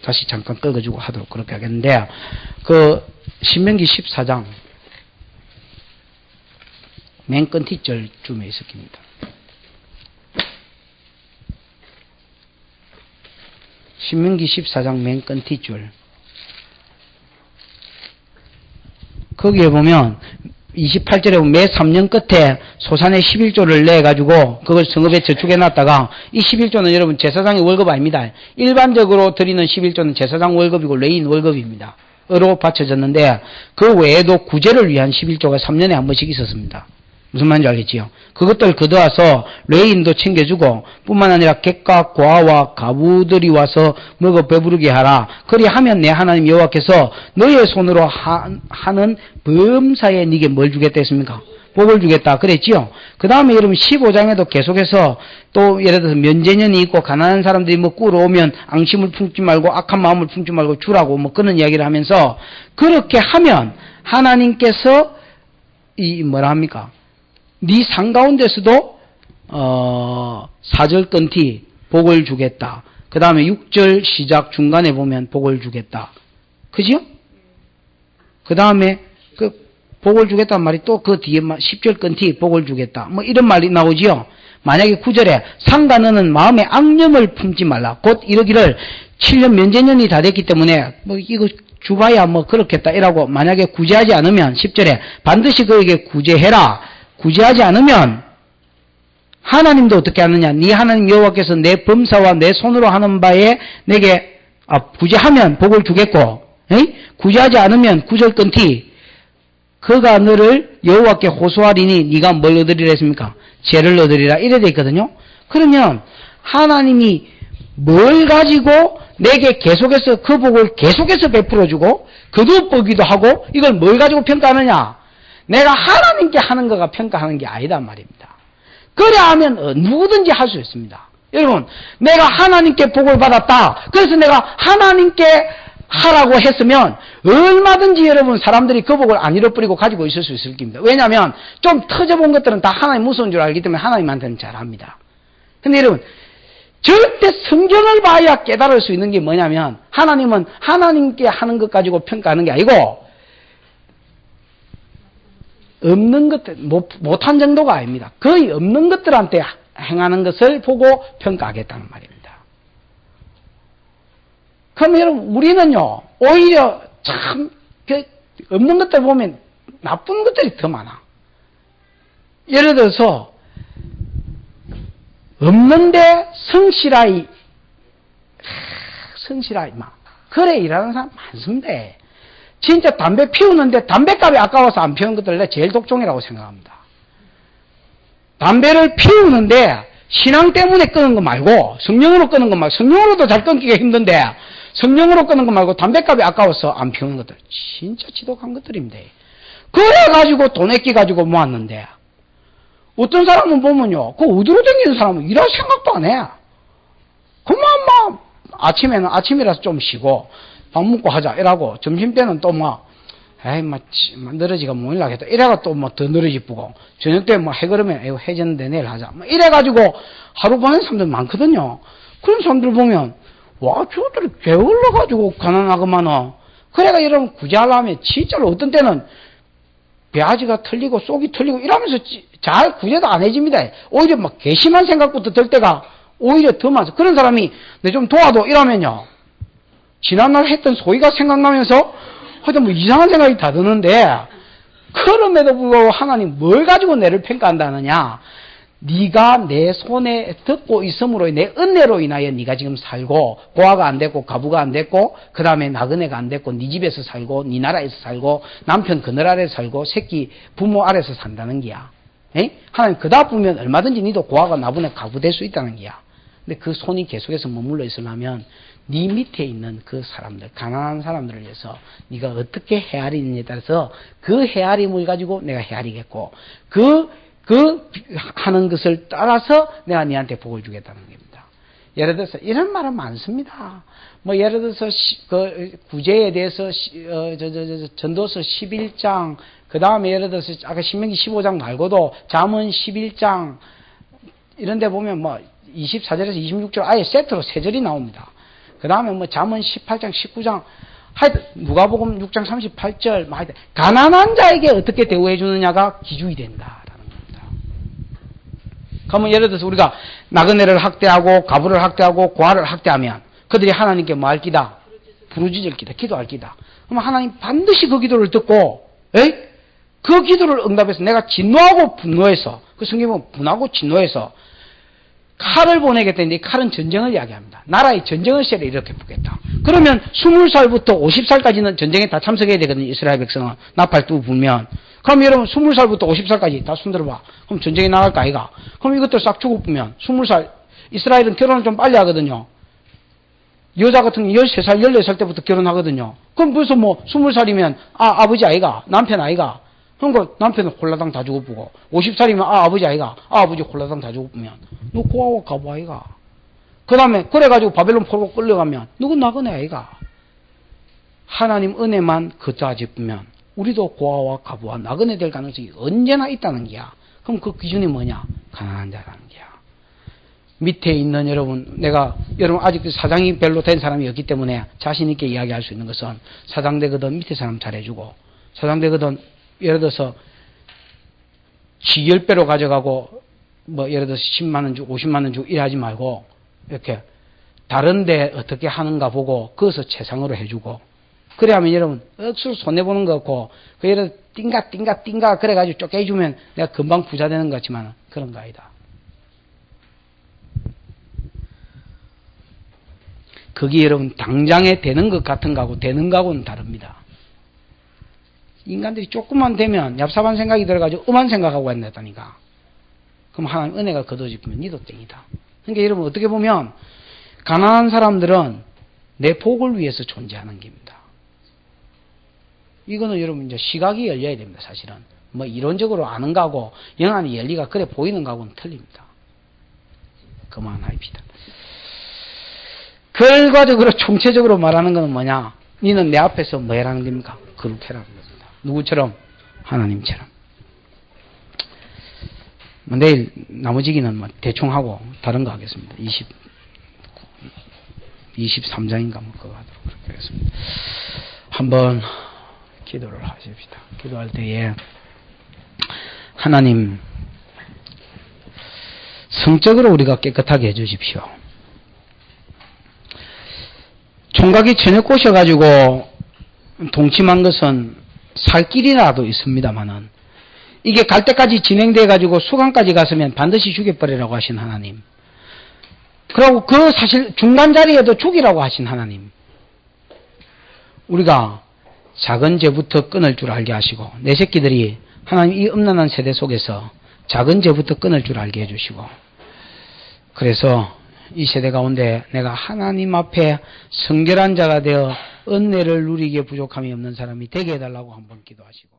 다시 잠깐 끄어주고 하도록 그렇게 하겠는데, 그 신명기 14장 맨 끝뒷절쯤에 있습니다. 신명기 14장 맨 끝뒷줄. 거기에 보면 28절에 보면 매 3년 끝에 소산의 11조를 내가지고 그걸 성읍에 저축해 놨다가, 이 11조는 여러분 제사장의 월급 아닙니다. 일반적으로 드리는 11조는 제사장 월급이고 레인 월급입니다. 으로 바쳐졌는데 그 외에도 구제를 위한 11조가 3년에 한 번씩 있었습니다. 무슨 말인지 알겠지요? 그것들 거두어서 레인도 챙겨주고 뿐만 아니라 객과 고아와 가부들이 와서 먹어 배부르게 하라. 그리하면 내 하나님 여호와께서 너의 손으로 하는 범사에 네게 뭘 주겠다 했습니까? 복을 주겠다 그랬지요. 그 다음에 여러분 15장에도 계속해서 또 예를 들어서 면제년이 있고 가난한 사람들이 뭐 꾸러 오면 앙심을 품지 말고 악한 마음을 품지 말고 주라고 뭐 그런 이야기를 하면서, 그렇게 하면 하나님께서 이 뭐라 합니까? 네 상 가운데서도 4절 끊기 복을 주겠다. 그 다음에 6절 시작 중간에 보면 복을 주겠다. 그죠? 그 다음에 그 복을 주겠다는 말이 또 그 뒤에 10절 끊기 복을 주겠다. 뭐 이런 말이 나오지요. 만약에 9절에 상가 너는 마음에 악념을 품지 말라. 곧 이러기를 7년 면제년이 다 됐기 때문에 뭐 이거 주봐야 뭐 그렇겠다 이라고 만약에 구제하지 않으면 10절에 반드시 그에게 구제해라. 구제하지 않으면 하나님도 어떻게 하느냐? 네 하나님 여호와께서 내 범사와 내 손으로 하는 바에 내게 구제하면 복을 주겠고, 에이? 구제하지 않으면 9절 끊기 그가 너를 여호와께 호소하리니 네가 뭘 얻으리라 했습니까? 죄를 얻으리라 이래 돼 있거든요. 그러면 하나님이 뭘 가지고 내게 계속해서 그 복을 계속해서 베풀어주고 거두어보기도 하고, 이걸 뭘 가지고 평가하느냐? 내가 하나님께 하는 거가 평가하는 게 아니다 말입니다. 그래 하면 누구든지 할 수 있습니다. 여러분, 내가 하나님께 복을 받았다. 그래서 내가 하나님께 하라고 했으면 얼마든지 여러분 사람들이 그 복을 안 잃어버리고 가지고 있을 수 있을 겁니다. 왜냐하면 좀 터져본 것들은 다 하나님 무서운 줄 알기 때문에 하나님한테는 잘합니다. 근데 여러분, 절대 성경을 봐야 깨달을 수 있는 게 뭐냐면, 하나님은 하나님께 하는 것 가지고 평가하는 게 아니고 없는 것들, 못한 정도가 아닙니다. 거의 없는 것들한테 행하는 것을 보고 평가하겠다는 말입니다. 그럼 여러분, 우리는요, 오히려 참, 없는 것들 보면 나쁜 것들이 더 많아. 예를 들어서, 없는데 성실하이, 그래 일하는 사람 많습니다. 진짜 담배 피우는데 담배값이 아까워서 안 피우는 것들 내가 제일 독종이라고 생각합니다. 담배를 피우는데 신앙 때문에 끄는 거 말고 성령으로 끄는 거 말고, 성령으로도 잘 끊기가 힘든데 성령으로 끄는 거 말고 담배값이 아까워서 안 피우는 것들 진짜 지독한 것들입니다. 그래가지고 돈 아끼가지고 모았는데, 어떤 사람은 보면요, 그 어디로 다니는 사람은 일할 생각도 안 해. 그만 뭐 아침에는 아침이라서 좀 쉬고 밥 먹고 하자 이라고, 점심때는 또 뭐 에이 늘어지가 못 일하겠다 이래가 또 뭐 더 늘어지쁘고, 저녁 때 뭐 해 그러면 에이 해졌는데 내일 하자 뭐 이래가지고 하루 보내는 사람들 많거든요. 그런 사람들 보면 와 저들이 게을러가지고 가난하구만어. 그래가 여러분 구제하려면 진짜로 어떤 때는 배아지가 틀리고 속이 틀리고 이러면서 잘 구제도 안 해집니다. 오히려 막 괘씸한 생각부터 들 때가 오히려 더 많아서, 그런 사람이 내 좀 도와도 이러면요, 지난날 했던 소위가 생각나면서 하여튼 뭐 이상한 생각이 다 드는데, 그럼에도 불구하고 하나님 뭘 가지고 내를 평가한다느냐? 네가 내 손에 듣고 있음으로 내 은혜로 인하여 네가 지금 살고 고아가 안 됐고 가부가 안 됐고 그 다음에 나그네가 안 됐고 네 집에서 살고 네 나라에서 살고 남편 그늘 아래서 살고 새끼 부모 아래서 산다는 게야. 에? 하나님 그다 보면 얼마든지 니도 고아가 나부네 가부 될 수 있다는 게야. 근데 그 손이 계속해서 머물러 있으려면 네 밑에 있는 그 사람들, 가난한 사람들을 위해서 네가 어떻게 헤아리느냐에 따라서 그 헤아림을 가지고 내가 헤아리겠고 그 하는 것을 따라서 내가 네한테 복을 주겠다는 겁니다. 예를 들어서 이런 말은 많습니다. 뭐 예를 들어서 그 구제에 대해서 전도서 11장 그 다음에 예를 들어서 아까 신명기 15장 말고도 잠언 11장 이런 데 보면 뭐 24절에서 26절 아예 세트로 3절이 나옵니다. 그 다음에 뭐 잠언 18장 19장 하여튼 누가복음 6장 38절 뭐 하여튼 가난한 자에게 어떻게 대우해 주느냐가 기준이 된다라는 겁니다. 그러면 예를 들어서 우리가 나그네를 학대하고 가부를 학대하고 고아를 학대하면 그들이 하나님께 뭐 할 기다? 부르짖을 기다. 기도할 기다. 그러면 하나님 반드시 그 기도를 듣고 그 기도를 응답해서 내가 진노하고 분노해서 그 성경에 보면 분하고 진노해서 칼을 보내겠다는데 이 칼은 전쟁을 이야기합니다. 나라의 전쟁을 세례 이렇게 보겠다. 그러면 20살부터 50살까지는 전쟁에 다 참석해야 되거든요. 이스라엘 백성은 나팔도 불면. 그럼 여러분 20살부터 50살까지 다 손들어봐. 그럼 전쟁에 나갈까 아이가? 그럼 이것들 싹 죽어보면 20살 이스라엘은 결혼을 좀 빨리 하거든요. 여자 같은 경우 13살 14살 때부터 결혼하거든요. 그럼 벌써 뭐 20살이면 아버지 아이가 남편 아이가 그러니까 남편은 홀라당 다 죽어보고 50살이면 아버지 아이가 아버지 홀라당 다 죽어보면 너 고아와 가부 아이가 그 다음에 그래가지고 바벨론 포로 끌려가면 누구 나그네 아이가 하나님 은혜만 걷다 짚으면 우리도 고아와 가부와 나그네 될 가능성이 언제나 있다는 게야. 그럼 그 기준이 뭐냐? 가난한 자라는 게야. 밑에 있는 여러분 여러분 아직 사장이 별로 된 사람이 없기 때문에 자신 있게 이야기할 수 있는 것은 사장 되거든 밑에 사람 잘해주고 사장 되거든 예를 들어서 지 10배로 가져가고 뭐 예를 들어서 10만원 주고 50만원 주고 일하지 말고 이렇게 다른데 어떻게 하는가 보고 그것을 최상으로 해주고 그래 하면 여러분 억수로 손해보는 거 없고 그 예를 들어 띵가 그래가지고 쫓겨해주면 내가 금방 부자 되는 것 같지만 그런 거 아니다. 그게 여러분 당장에 되는 것 같은 거하고 되는 거하고는 다릅니다. 인간들이 조금만 되면 얍삽한 생각이 들어가지고 음한 생각하고 간다니까. 그럼 하나님 은혜가 걷어지면 니도 땡이다. 그러니까 여러분 어떻게 보면 가난한 사람들은 내 복을 위해서 존재하는 겁니다. 이거는 여러분 이제 시각이 열려야 됩니다. 사실은 뭐 이론적으로 아는 거하고 영안의 열리가 그래 보이는 거하고는 틀립니다. 그만합시다. 결과적으로 총체적으로 말하는 것은 뭐냐? 니는 내 앞에서 뭐 해라는 겁니까? 거룩해라는 겁니다. 누구처럼? 하나님처럼. 뭐 내일 나머지기는 뭐 대충 하고 다른 거 하겠습니다. 23장인가 뭐 그거 하도록 그렇게 하겠습니다. 한번 기도를 하십시다. 기도할 때에 하나님 성적으로 우리가 깨끗하게 해주십시오. 총각이 처녀 꼬셔가지고 동침한 것은 살 길이라도 있습니다만은 이게 갈 때까지 진행돼가지고 수강까지 갔으면 반드시 죽여버리라고 하신 하나님. 그리고 그 사실 중간 자리에도 죽이라고 하신 하나님. 우리가 작은 죄부터 끊을 줄 알게 하시고 내 새끼들이 하나님 이 음란한 세대 속에서 작은 죄부터 끊을 줄 알게 해주시고 그래서 이 세대 가운데 내가 하나님 앞에 성결한 자가 되어 은혜를 누리기에 부족함이 없는 사람이 되게 해달라고 한번 기도하시고